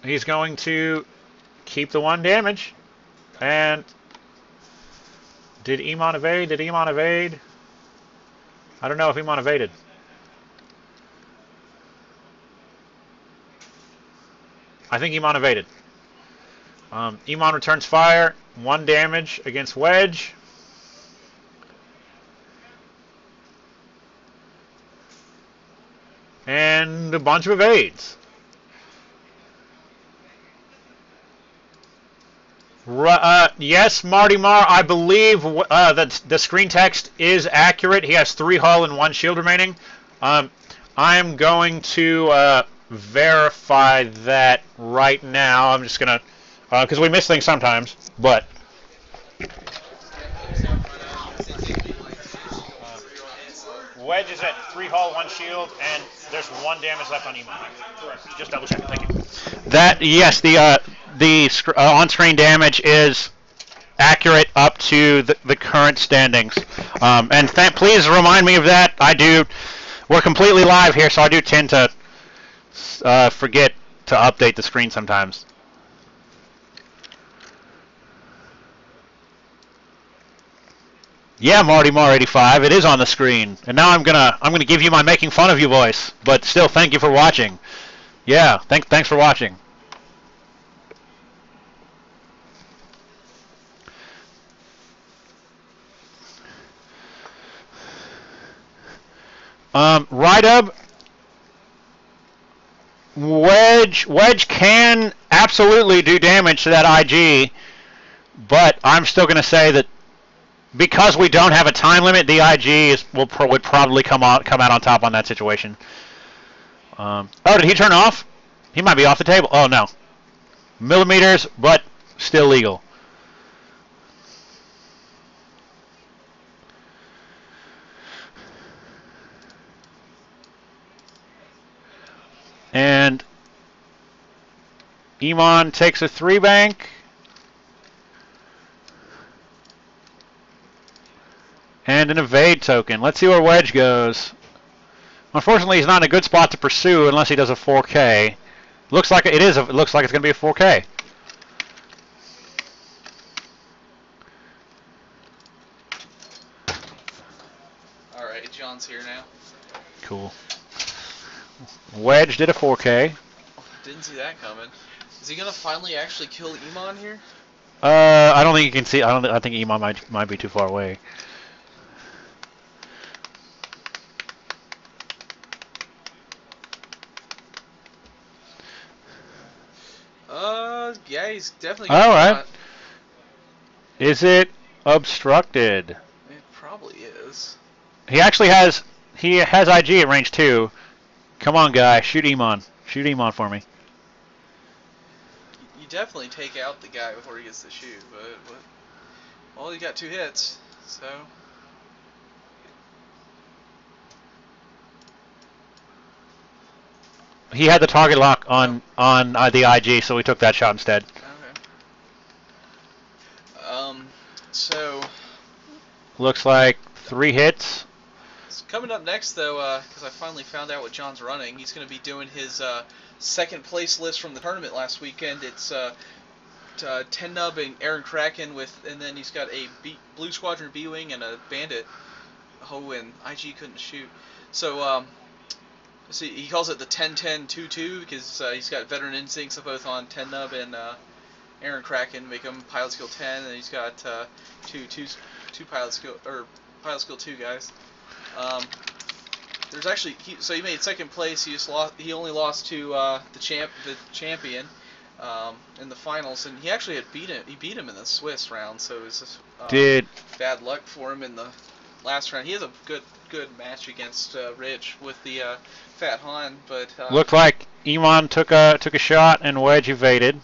He's going to keep the 1 damage. And did Emon evade? Did Emon evade? I don't know if Emon evaded. I think Emon evaded. Emon returns fire. 1 damage against Wedge. And a bunch of evades. Yes, Marty Marr, I believe that the screen text is accurate. He has 3 hull and 1 shield remaining. I am going to verify that right now. I'm just going to, because we miss things sometimes, but... Wedge is at 3 hull, 1 shield, and there's 1 damage left on Emon. Just double check. Thank you. That, yes, the on-screen damage is accurate up to the current standings. And please remind me of that. We're completely live here, so I do tend to forget to update the screen sometimes. Yeah, Marty Marr 85. It is on the screen, and now I'm gonna give you my making fun of you voice. But still, thank you for watching. Yeah, thanks for watching. Right up. Wedge can absolutely do damage to that IG, but I'm still gonna say that. Because we don't have a time limit, the IG would probably come out on top on that situation. Oh, did he turn off? He might be off the table. Oh, no. Millimeters, but still legal. And Emon takes a 3 bank. And an evade token. Let's see where Wedge goes. Unfortunately, he's not in a good spot to pursue unless he does a 4K. Looks like it is. It looks like it's going to be a 4K. All right, John's here now. Cool. Wedge did a 4K. Didn't see that coming. Is he gonna finally actually kill Iman here? I don't think you can see. I think Iman might be too far away. Yeah, he's definitely. All right. Is it obstructed? It probably is. He actually has. He has IG at range 2. Come on, guy. Shoot Iman. Shoot Iman for me. You definitely take out the guy before he gets to shoot, but well, he got 2 hits, so. He had the target lock on the IG, so we took that shot instead. Okay. So. Looks like 3 hits. So coming up next, though, because I finally found out what John's running, he's going to be doing his second place list from the tournament last weekend. It's 10-nub and Aaron Kraken and then he's got a Blue Squadron B-Wing and a Bandit. Oh, and IG couldn't shoot. So, see, he calls it the 10-10-2-2 because he's got veteran instincts both on 10-nub and Aaron Kraken, make him pilot skill 10, and he's got two pilot skill 2 guys. There's actually so he made second place. He only lost to the champion in the finals, and he actually had beat him in the Swiss round. So it was just bad luck for him in the last round. He has a good match against Rich with the Fat Han, but looked like Iman took a shot and Wedge evaded.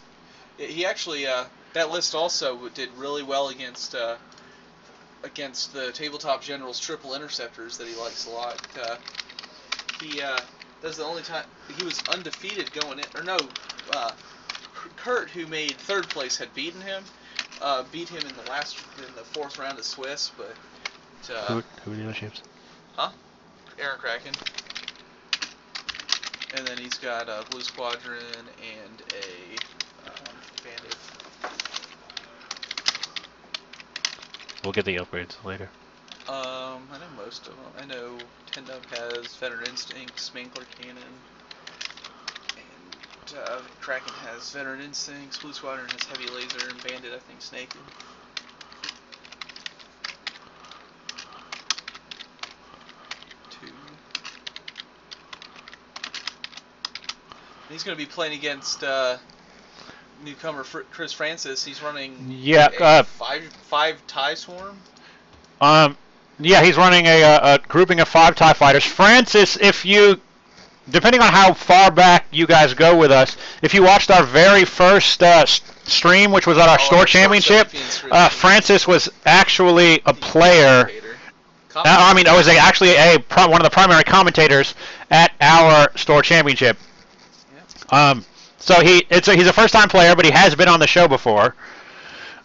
He actually that list also did really well against the Tabletop General's triple interceptors that he likes a lot. That's the only time he was undefeated going in. Or no, Kurt, who made third place, had beaten him. Beat him in the fourth round of Swiss, but. Who are the other ships? Huh? Aaron Kraken. And then he's got a Blue Squadron and a Bandit. We'll get the upgrades later. I know most of them. I know 10-nub has Veteran Instincts, Mangler Cannon, and Kraken has Veteran Instincts, Blue Squadron has Heavy Laser, and Bandit, I think, Naked. He's going to be playing against newcomer Chris Francis. He's running five TIE Swarm. Yeah, he's running a grouping of 5 TIE fighters. Francis, depending on how far back you guys go with us, if you watched our very first stream, which was at our store championship, Francis was actually a player. I was actually one of the primary commentators at our store championship. So he's a first-time player, but he has been on the show before.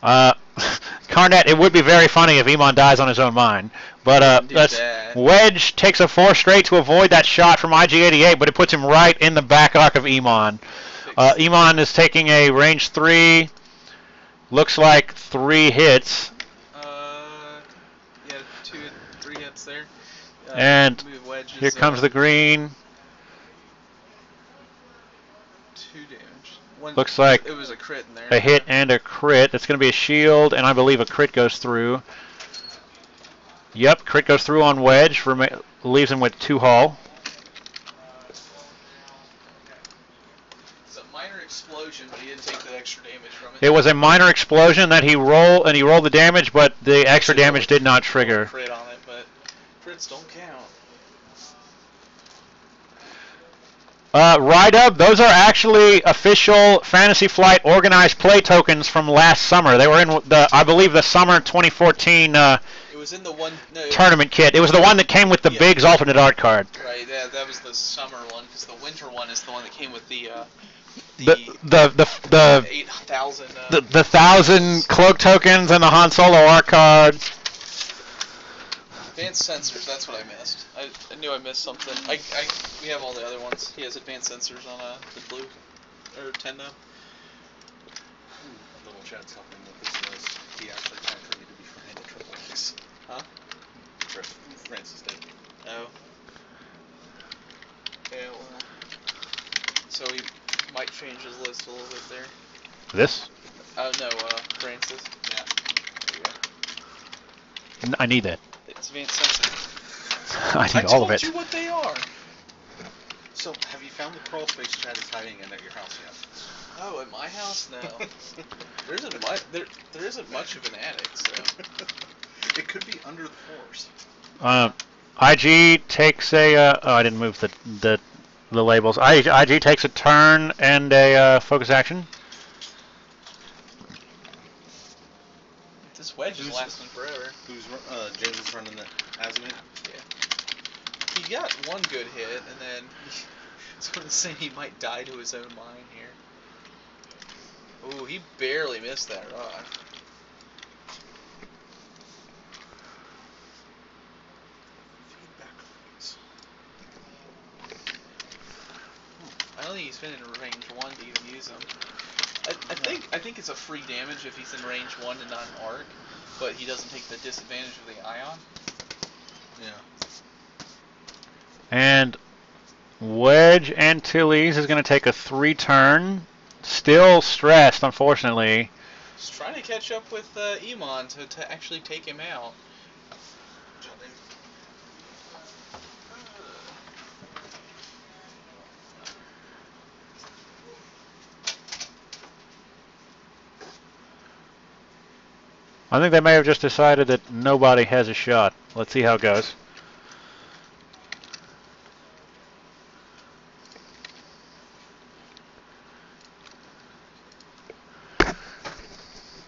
Carnet, it would be very funny if Iman dies on his own mine. But Wedge takes a 4 straight to avoid that shot from IG-88, but it puts him right in the back arc of Iman. Iman is taking a range 3. Looks like 3 hits. Yeah, 3 hits there. And here comes the green. 2 damage. Looks like it was a crit in there. A hit and a crit. It's going to be a shield, and I believe a crit goes through. Yep, crit goes through on Wedge. Leaves him with 2 hull. It's a minor explosion, but he didn't take the extra damage from it. It was a minor explosion that he rolled the damage, but the extra damage did not trigger. Crit on it, but crits don't count. Ride-Up, those are actually official Fantasy Flight organized play tokens from last summer. They were in I believe the summer 2014 it was in the tournament kit. It was the one that came with the Biggs alternate art card. Right, yeah, that was the summer one, because the winter one is the one that came with the 8,000 the 1,000 cloak tokens and the Han Solo art card. Advanced sensors, that's what I missed. I knew I missed something. We have all the other ones. He has advanced sensors on the blue, or 10-nub. A little chat something with this list. He actually tried for me to be friendly to Triple X. Huh? Francis did. Oh. Yeah, well. So he might change his list a little bit there. This? Oh, no, Francis. Yeah. There you go. I need that. It's advanced sensing. I need all of it. I told you what they are. So, have you found the crawl space Chad is hiding in at your house yet? Oh, at my house? No. there isn't much of an attic, so. It could be under the floors. IG takes a. Oh, I didn't move the labels. IG takes a turn and a focus action. This wedge is lasting forever. Who's James is running the Azimut? Yeah. He got one good hit, and then someone's saying he might die to his own mine here. Ooh, he barely missed that rock. I don't think he's been in range 1 to even use them. I think it's a free damage if he's in range 1 and not an arc, but he doesn't take the disadvantage of the ion. Yeah. And Wedge Antilles is going to take a 3-turn. Still stressed, unfortunately. He's trying to catch up with Iman to actually take him out. I think they may have just decided that nobody has a shot. Let's see how it goes.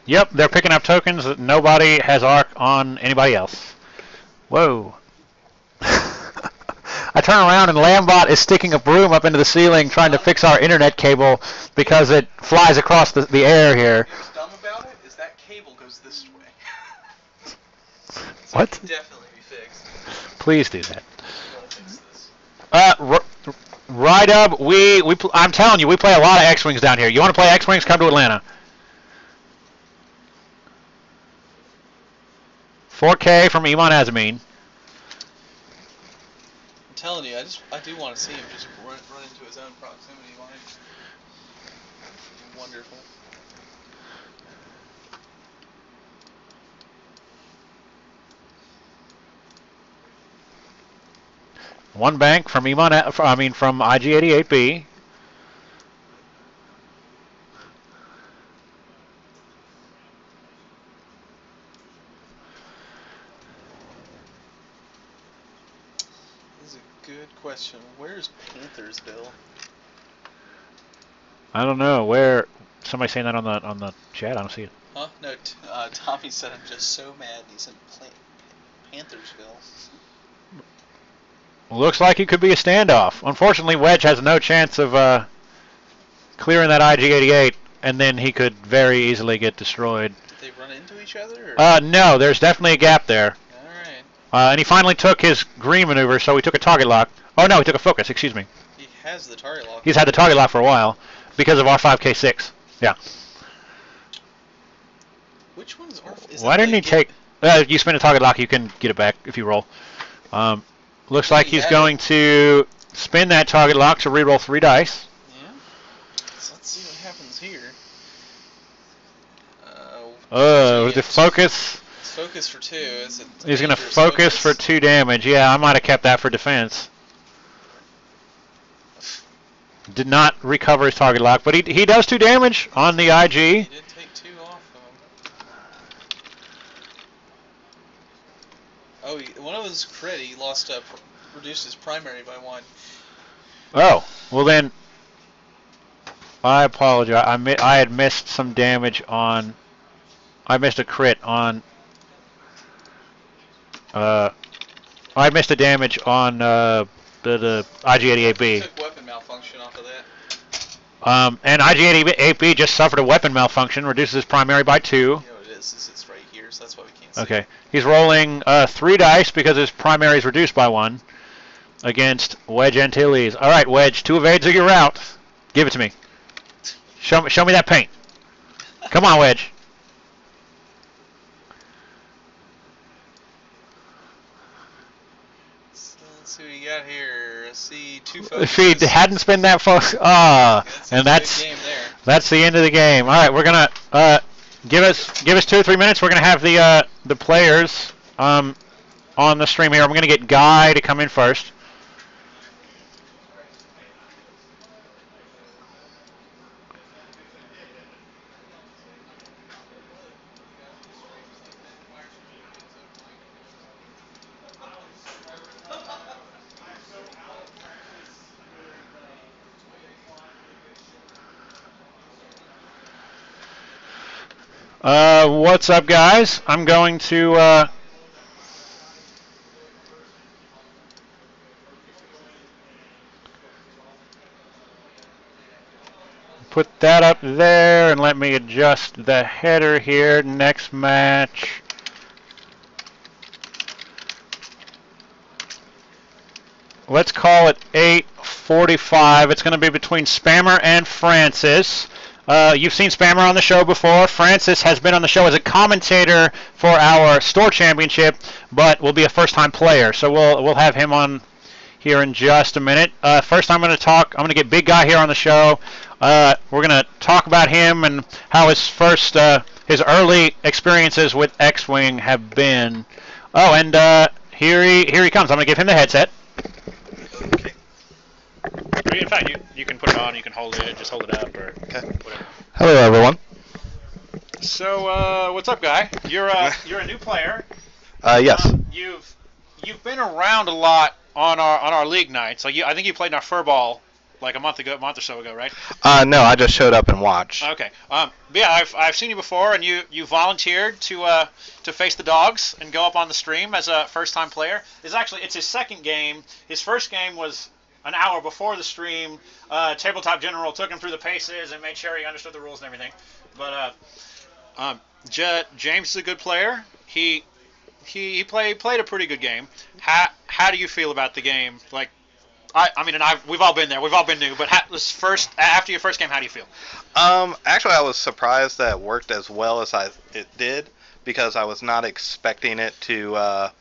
Yep, they're picking up tokens that nobody has arc on anybody else. Whoa. I turn around and Lambot is sticking a broom up into the ceiling trying to fix our internet cable because it flies across the air here. What's dumb about it is that cable goes this way. So What? it can definitely be fixed. Please do that. I'm gonna fix this. Right up, I'm telling you, we play a lot of X-Wings down here. You want to play X-Wings, come to Atlanta. 4K from Iman Azameen. I'm telling you, I do want to see him just run into his own proximity line. Wonderful. One bank from from IG88B. This is a good question. Where's Panthersville? I don't know where. Somebody saying that on the chat. I don't see it. Huh? No, Tommy said I'm just so mad he's in Panthersville. Looks like it could be a standoff. Unfortunately, Wedge has no chance of clearing that IG88, and then he could very easily get destroyed. Did they run into each other? Or? No, there's definitely a gap there. Alright. And he finally took his green maneuver, so he took a target lock. Oh no, he took a focus, excuse me. He has the target lock. He's had the target lock for a while because of R5K6. Yeah. Which one's R5? Why didn't he take... you spin a target lock, you can get it back if you roll. Looks like he's going to spin that target lock to reroll 3 dice. Yeah. So let's see what happens here. The focus... Focus for 2. Is it He's going to focus for 2 damage. Yeah, I might have kept that for defense. Did not recover his target lock, but he does 2 damage on the IG. He did take 2 off of him. Oh, one of his crit, he lost reduced his primary by 1. Oh, well then, I apologize. I had missed some damage on. I missed a crit on. I missed a damage on the IG88B. Took weapon malfunction off of that. And IG88B just suffered a weapon malfunction, reduces his primary by 2. You know what it is it's right here, so that's why we can't see. Okay, he's rolling 3 dice because his primary is reduced by 1 against Wedge Antilles. All right, Wedge, 2 evades are your route. Give it to me. Show me that paint. Come on, Wedge. So let's see what you got here. see, 2 If he focuses. hadn't spent that focus, That's and a good game there. that's the end of the game. All right, we're gonna give us 2 or 3 minutes. We're gonna have the players on the stream here. I'm gonna get Guy to come in first. What's up, guys? I'm going to put that up there, and let me adjust the header here. Next match. Let's call it 8:45. It's going to be between Spammer and Francis. You've seen Spammer on the show before. Francis has been on the show as a commentator for our store championship, but will be a first-time player. So we'll have him on here in just a minute. First, I'm going to get Big Guy here on the show. We're going to talk about him and how his early experiences with X-Wing have been. Oh, and here he comes. I'm going to give him the headset. Okay. In fact, you can put it on. You can hold it. Just hold it up or whatever. Hello, everyone. So, what's up, Guy? You're a new player. Yes. You've been around a lot on our league nights. Like I think you played in our furball like a month or so ago, right? No, I just showed up and watched. Okay. But yeah, I've seen you before, and you volunteered to face the dogs and go up on the stream as a first-time player. It's his second game. His first game was an hour before the stream. Tabletop General took him through the paces and made sure he understood the rules and everything. But James is a good player. He played a pretty good game. How do you feel about the game? Like, we've all been there. We've all been new. But after your first game, how do you feel? Actually, I was surprised that it worked as well as it did, because I was not expecting it to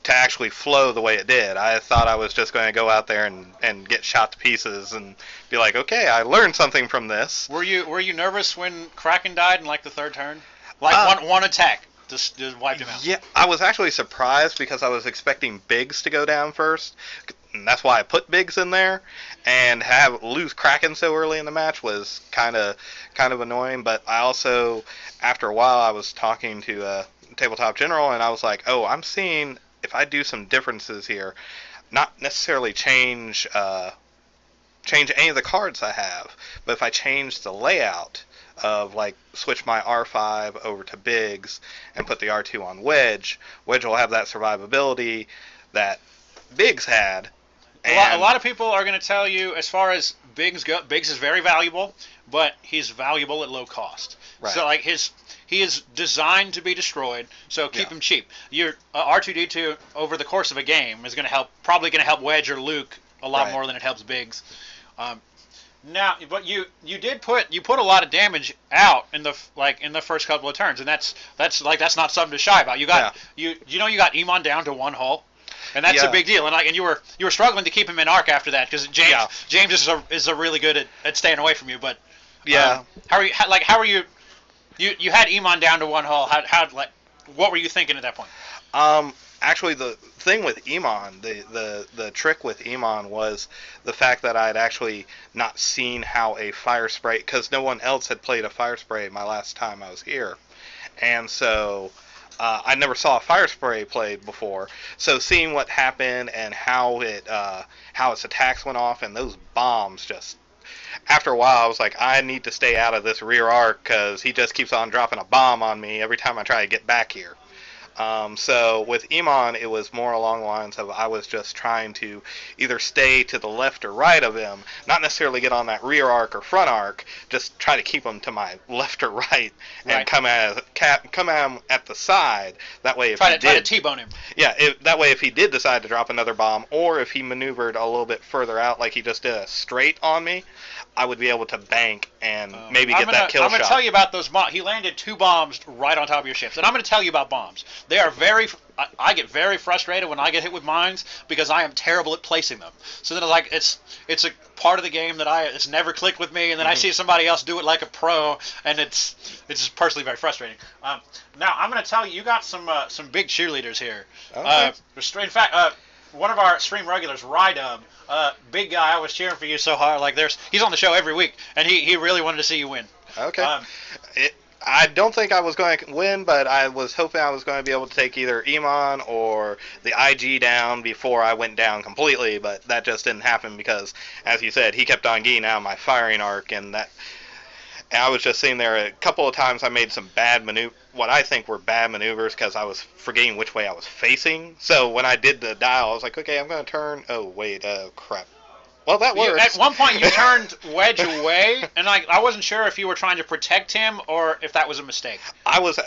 actually flow the way it did. I thought I was just going to go out there and get shot to pieces and be like, okay, I learned something from this. Were you nervous when Kraken died in like the third turn? Like one attack just wiped him out. Yeah, I was actually surprised because I was expecting Biggs to go down first. And that's why I put Biggs in there, and lose Kraken so early in the match was kind of annoying. But I also, after a while, I was talking to Tabletop General, and I was like, oh, I'm seeing if I do some differences here, not necessarily change any of the cards I have, but if I change the layout of, like, switch my R5 over to Biggs and put the R2 on Wedge will have that survivability that Biggs had. A lot of people are going to tell you, as far as Biggs is very valuable, but he's valuable at low cost. Right. So like he is designed to be destroyed, so keep him cheap. Your R2D2 over the course of a game is probably going to help Wedge or Luke a lot more than it helps Biggs. Now, but you put a lot of damage out in the first couple of turns, and that's not something to shy about. You got Emon down to 1 hull. And that's a big deal, and you were struggling to keep him in arc after that, because James is a really good at staying away from you. But how are you? You had Emon down to 1 hull. What were you thinking at that point? Actually, the thing with Emon, the trick with Emon was the fact that I had actually not seen how a fire spray, because no one else had played a fire spray my last time I was here, and so. I never saw a fire spray played before, so seeing what happened and how its attacks went off and those bombs just. After a while, I was like, I need to stay out of this rear arc because he just keeps on dropping a bomb on me every time I try to get back here. So with Emon, it was more along the lines of I was just trying to either stay to the left or right of him, not necessarily get on that rear arc or front arc, just try to keep him to my left or right and come at him at the side. That way, try to T-bone him. Yeah, that way, if he did decide to drop another bomb, or if he maneuvered a little bit further out, like he just did a straight on me, I would be able to bank and maybe get that kill shot. I'm going to tell you about those bombs. He landed 2 bombs right on top of your ships, and I'm going to tell you about bombs. They are very. I get very frustrated when I get hit with mines because I am terrible at placing them. So then it's a part of the game that it's never clicked with me, and then I see somebody else do it like a pro, and it's just personally very frustrating. Now I'm going to tell you, you got some big cheerleaders here. Okay. In fact, one of our stream regulars, Rydub, big guy, I was cheering for you so hard. Like he's on the show every week, and he really wanted to see you win. Okay. I don't think I was going to win, but I was hoping I was going to be able to take either Iman or the IG down before I went down completely, but that just didn't happen because, as you said, he kept on getting out my firing arc, and I was just sitting there. A couple of times I made some what I think were bad maneuvers because I was forgetting which way I was facing. So when I did the dial, I was like, okay, I'm going to turn. Oh, wait, crap. Well, that works. At one point, you turned Wedge away, and I wasn't sure if you were trying to protect him or if that was a mistake. I was.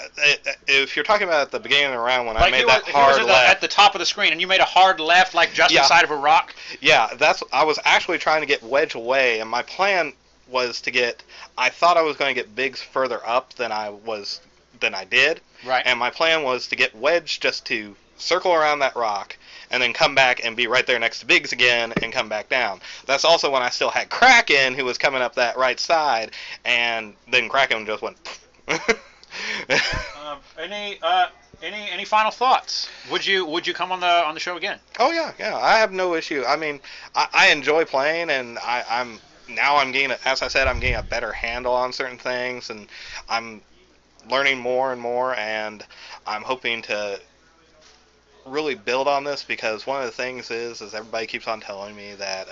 If you're talking about at the beginning of the round when like I made that hard left at the top of the screen, and you made a hard left, like just inside of a rock. Yeah, I was actually trying to get Wedge away, and my plan was to get. I thought I was going to get Biggs further up than I did. Right. And my plan was to get Wedge just to circle around that rock, and then come back and be right there next to Biggs again and come back down. That's also when I still had Kraken, who was coming up that right side, and then Kraken just went. Any final thoughts? Would you come on the show again? Oh yeah. I have no issue. I mean, I enjoy playing, and I'm getting, as I said, I'm getting a better handle on certain things, and I'm learning more and more, and I'm hoping to really build on this because one of the things is everybody keeps on telling me that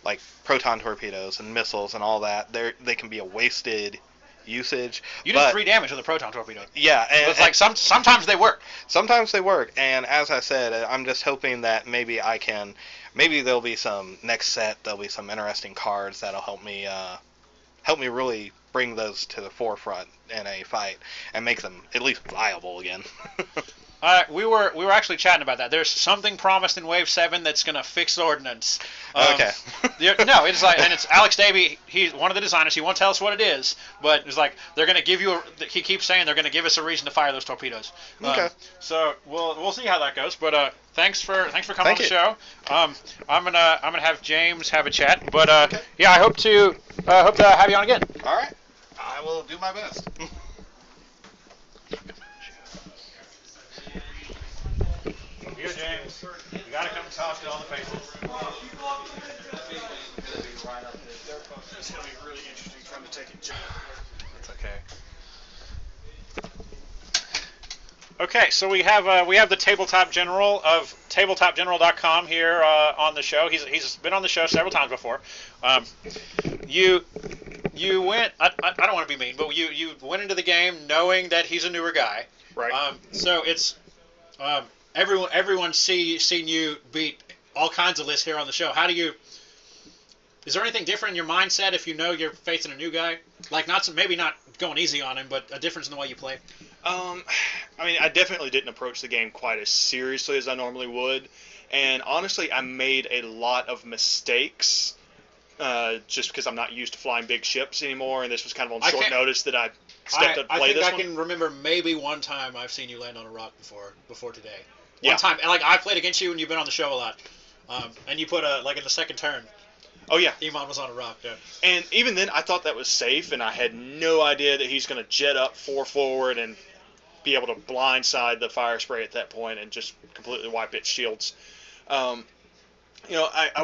like proton torpedoes and missiles and all that, they can be a wasted usage. You did 3 damage with a proton torpedo. Yeah, and it's like sometimes they work. Sometimes they work, and as I said, I'm just hoping that maybe there'll be some next set. There'll be some interesting cards that'll help me really bring those to the forefront in a fight and make them at least viable again. We were actually chatting about that. There's something promised in Wave 7 that's going to fix ordnance. Okay. No, it's like, and it's Alex Davey. He's one of the designers. He won't tell us what it is, but it's like they're going to give you. He keeps saying they're going to give us a reason to fire those torpedoes. Okay. So we'll see how that goes. But thanks for coming on the show. I'm gonna have James have a chat. But okay. Yeah, I hope to have you on again. All right. I will do my best. Here, James. You gotta come talk to all the faces. It's going to be really interesting trying to take it. That's okay. Okay, so we have the Tabletop General of TableTopGeneral.com here on the show. He's been on the show several times before. You went. I don't want to be mean, but you went into the game knowing that he's a newer guy. Right. So it's everyone's seen you beat all kinds of lists here on the show. Is there anything different in your mindset if you know you're facing a new guy? Like maybe not going easy on him, but a difference in the way you play? I mean, I definitely didn't approach the game quite as seriously as I normally would. And honestly, I made a lot of mistakes just because I'm not used to flying big ships anymore. And this was kind of on short notice that I stepped up to play this one. I think I can remember maybe one time I've seen you land on a rock before today. Yeah. One time, like I played against you and you've been on the show a lot. And you put in the second turn. Oh, yeah. Iman was on a rock, yeah. And even then, I thought that was safe, and I had no idea that he's going to jet up 4 forward and be able to blindside the fire spray at that point and just completely wipe its shields. I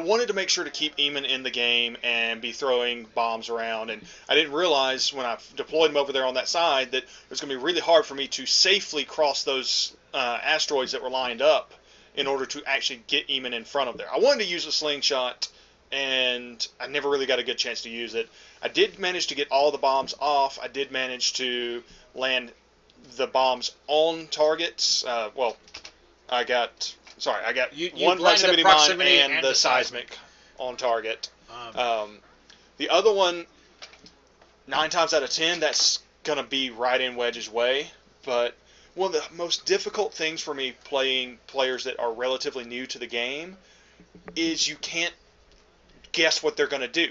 wanted to make sure to keep Eamon in the game and be throwing bombs around, and I didn't realize when I deployed him over there on that side that it was going to be really hard for me to safely cross those asteroids that were lined up in order to actually get Eamon in front of there. I wanted to use a slingshot, and I never really got a good chance to use it. I did manage to get all the bombs off. I did manage to land the bombs on targets. I got one proximity mine and the seismic on target. The other one, 9 times out of 10, that's going to be right in Wedge's way. But one of the most difficult things for me playing players that are relatively new to the game is you can't guess what they're going to do.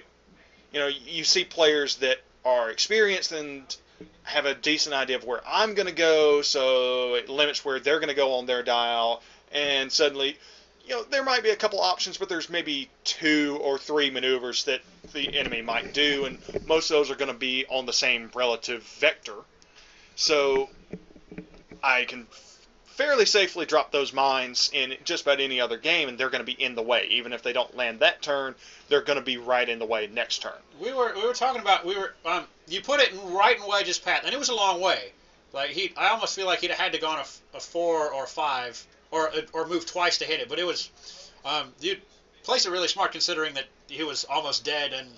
You see players that are experienced and have a decent idea of where I'm going to go, so it limits where they're going to go on their dial, and suddenly, there might be a couple options, but there's maybe 2 or 3 maneuvers that the enemy might do, and most of those are going to be on the same relative vector. So I can fairly safely drop those mines in just about any other game, and they're going to be in the way. Even if they don't land that turn, they're going to be right in the way next turn. We were talking about you put it right in Wedge's path, and it was a long way. Like I almost feel like he'd had to go on a 4 or 5 or move twice to hit it. But it was you placed it really smart considering that he was almost dead and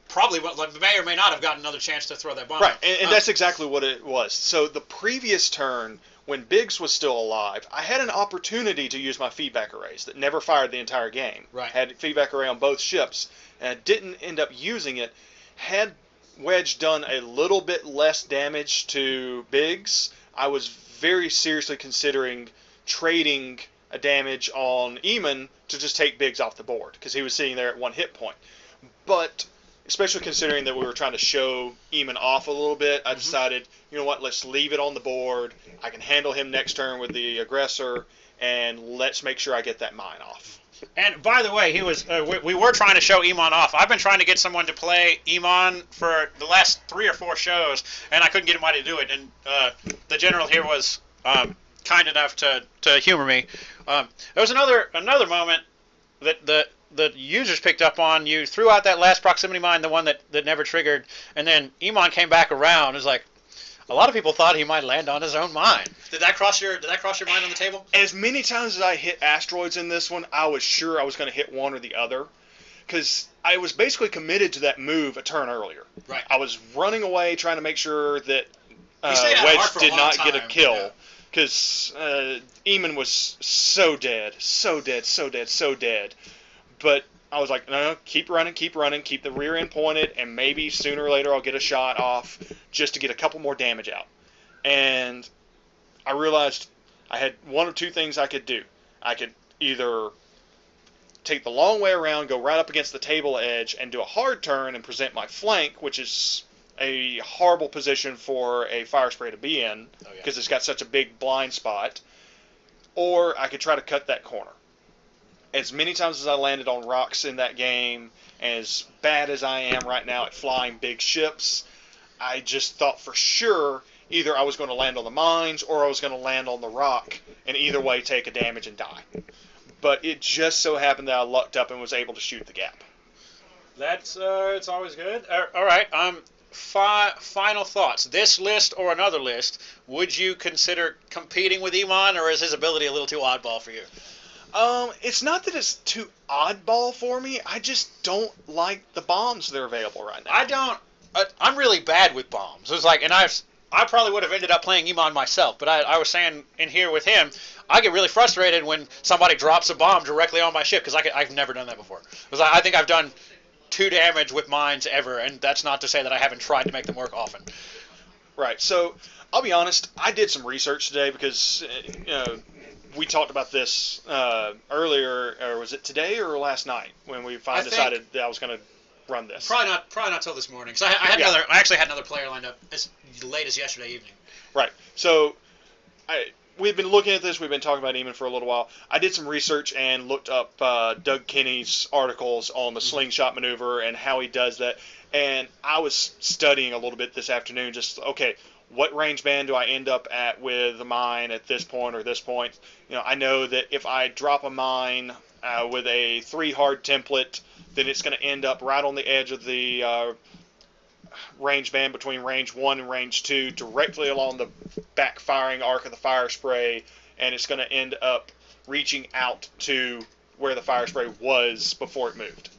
probably may or may not have gotten another chance to throw that bomb. Right, and that's exactly what it was. So the previous turn, when Biggs was still alive, I had an opportunity to use my feedback arrays that never fired the entire game. Right. Had feedback array on both ships, and I didn't end up using it. Had Wedge done a little bit less damage to Biggs, I was very seriously considering trading a damage on Eamon to just take Biggs off the board, because he was sitting there at 1 hit point. But especially considering that we were trying to show Eamon off a little bit, I decided, you know what, let's leave it on the board. I can handle him next turn with the aggressor, and let's make sure I get that mine off. And by the way, he was we were trying to show Eamon off. I've been trying to get someone to play Eamon for the last 3 or 4 shows, and I couldn't get anybody to do it. And the general here was kind enough to humor me. There was another moment that the users picked up on. You threw out that last proximity mine, the one that never triggered, and then Eamon came back around. It was like a lot of people thought he might land on his own mine. Did that cross your mind on the table? As many times as I hit asteroids in this one, I was sure I was going to hit one or the other, because I was basically committed to that move a turn earlier. Right. I was running away trying to make sure that Wedge did not get a kill, because Eamon was so dead. But I was like, no, keep running, keep the rear end pointed, and maybe sooner or later I'll get a shot off just to get a couple more damage out. And I realized I had 1 or 2 things I could do. I could either take the long way around, go right up against the table edge, and do a hard turn and present my flank, which is a horrible position for a fire spray to be in, because it's got such a big blind spot. Or I could try to cut that corner. As many times as I landed on rocks in that game, as bad as I am right now at flying big ships, I just thought for sure either I was going to land on the mines or I was going to land on the rock, and either way take a damage and die. But it just so happened that I lucked up and was able to shoot the gap. That's it's always good. All right. Final thoughts. This list or another list, would you consider competing with Eamon, or is his ability a little too oddball for you? It's not that it's too oddball for me. I just don't like the bombs that are available right now. I'm really bad with bombs. It was like, and I probably would have ended up playing Eamon myself, but I was saying in here with him, I get really frustrated when somebody drops a bomb directly on my ship, because I've never done that before. Because I think I've done 2 damage with mines ever, and that's not to say that I haven't tried to make them work often. Right. So I'll be honest. I did some research today because we talked about this earlier, or was it today or last night when we finally decided that I was going to run this? Probably not till this morning, because I actually had another player lined up as late as yesterday evening. Right. So we've been looking at this. We've been talking about Eamon for a little while. I did some research and looked up Doug Kinney's articles on the slingshot maneuver and how he does that. And I was studying a little bit this afternoon. Just what range band do I end up at with a mine at this point or this point? I know that if I drop a mine with a 3 hard template, then it's going to end up right on the edge of the range band between range 1 and range 2, directly along the backfiring arc of the fire spray, and it's going to end up reaching out to where the fire spray was before it moved.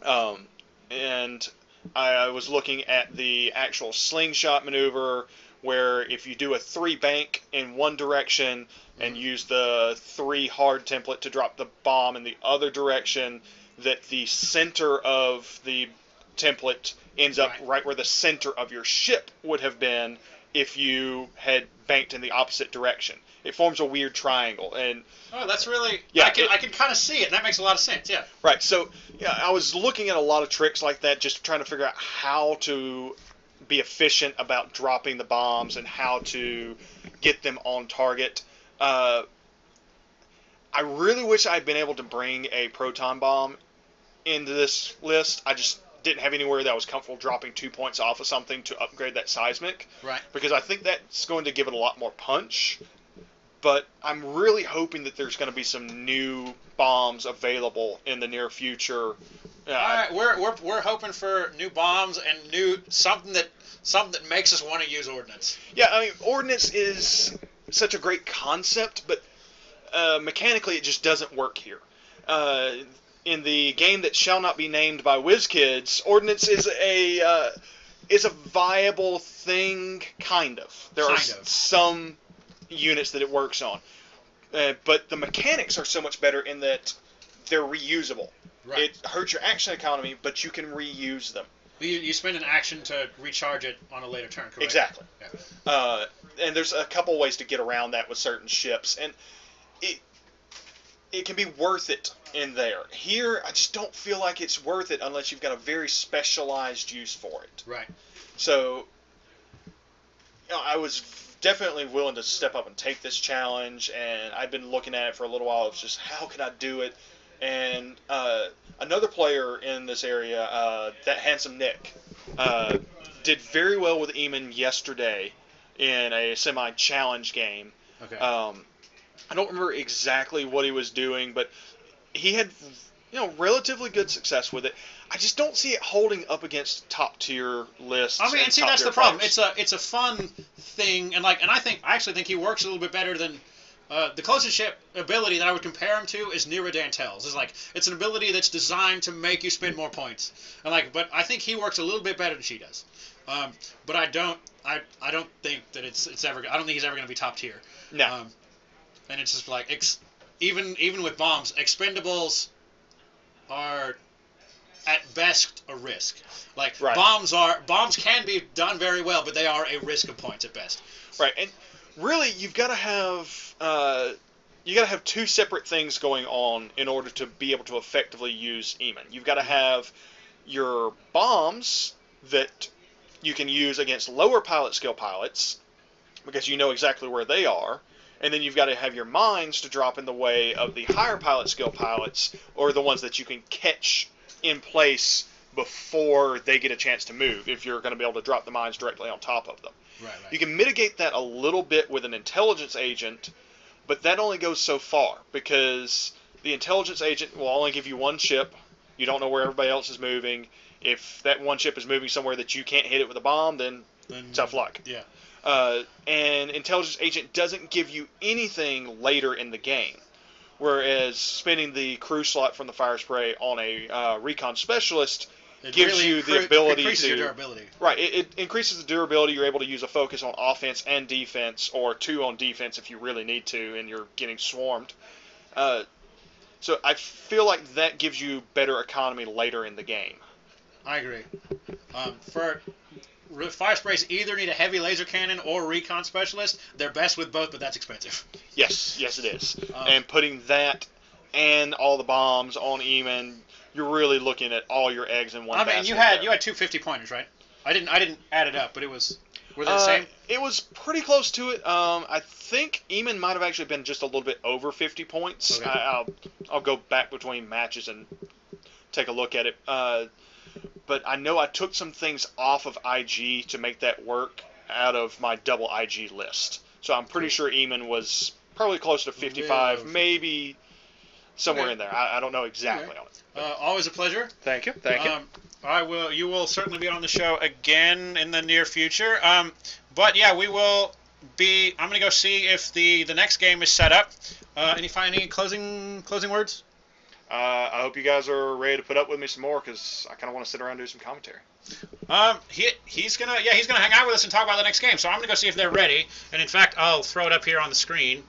And I was looking at the actual slingshot maneuver, where if you do a 3 bank in one direction and use the 3 hard template to drop the bomb in the other direction, that the center of the template ends up right where the center of your ship would have been if you had banked in the opposite direction. It forms a weird triangle, and that's really I can kind of see it, and that makes a lot of sense. Yeah. Right. So I was looking at a lot of tricks like that, just trying to figure out how to be efficient about dropping the bombs and how to get them on target. I really wish I'd been able to bring a proton bomb into this list. I just didn't have anywhere that was comfortable dropping 2 points off of something to upgrade that seismic. Right. Because I think that's going to give it a lot more punch. But I'm really hoping that there's going to be some new bombs available in the near future. All right, we're hoping for new bombs and new something that makes us want to use ordnance. Yeah, I mean, ordnance is such a great concept, but mechanically it just doesn't work here. In the game that shall not be named by WizKids, ordnance is a viable thing, kind of. There are some units that it works on, but the mechanics are so much better in that they're reusable. Right. It hurts your action economy, but you can reuse them. You spend an action to recharge it on a later turn, correct? Exactly. Yeah. And there's a couple ways to get around that with certain ships, and it can be worth it in there. Here, I just don't feel like it's worth it unless you've got a very specialized use for it. Right. So, I was definitely willing to step up and take this challenge, and I've been looking at it for a little while. It's just, how can I do it? And another player in this area, that handsome Nick, did very well with Eamon yesterday in a semi-challenge game. Okay. I don't remember exactly what he was doing, but he had, relatively good success with it. I just don't see it holding up against top tier lists. I mean, and see, that's the problem. It's a fun thing, and I actually think he works a little bit better than the closest ship ability that I would compare him to is Nira Dantel's. It's an ability that's designed to make you spend more points, but I think he works a little bit better than she does. But I don't think that I don't think he's ever going to be top tier. No. And it's just even with bombs, expendables are at best a risk. Right. Bombs can be done very well, but they are a risk of points at best. Right, and really you've got to have two separate things going on in order to be able to effectively use Eamon. You've got to have your bombs that you can use against lower pilot skill pilots because you know exactly where they are. And then you've got to have your mines to drop in the way of the higher pilot skill pilots, or the ones that you can catch in place before they get a chance to move, if you're going to be able to drop the mines directly on top of them. Right. You can mitigate that a little bit with an intelligence agent, but that only goes so far, because the intelligence agent will only give you one ship. You don't know where everybody else is moving. If that one ship is moving somewhere that you can't hit it with a bomb, then tough luck. Yeah. And intelligence agent doesn't give you anything later in the game, whereas spending the crew slot from the fire spray on a recon specialist gives really you the ability increases to your durability. Right. It increases the durability. You're able to use a focus on offense and defense, or two on defense if you really need to, and you're getting swarmed. So I feel like that gives you better economy later in the game. I agree. Fire sprays either need a heavy laser cannon or recon specialist. They're best with both, but that's expensive. Yes, it is. And putting that and all the bombs on Eamon, you're really looking at all your eggs in one basket. I mean, you had two 50-pointers, right? I didn't add it up, but were they the same? It was pretty close to it. I think Eamon might have actually been just a little bit over 50 points. Okay. I'll go back between matches and take a look at it. But I know I took some things off of IG to make that work out of my double IG list. So I'm pretty sure Eamon was probably close to 55, maybe somewhere in there. I don't know exactly on it. Always a pleasure. Thank you. You will certainly be on the show again in the near future. But yeah, we will be. I'm going to go see if the next game is set up. Any closing words? I hope you guys are ready to put up with me some more, because I kind of want to sit around and do some commentary. He's gonna hang out with us and talk about the next game. So I'm gonna go see if they're ready. And in fact, I'll throw it up here on the screen.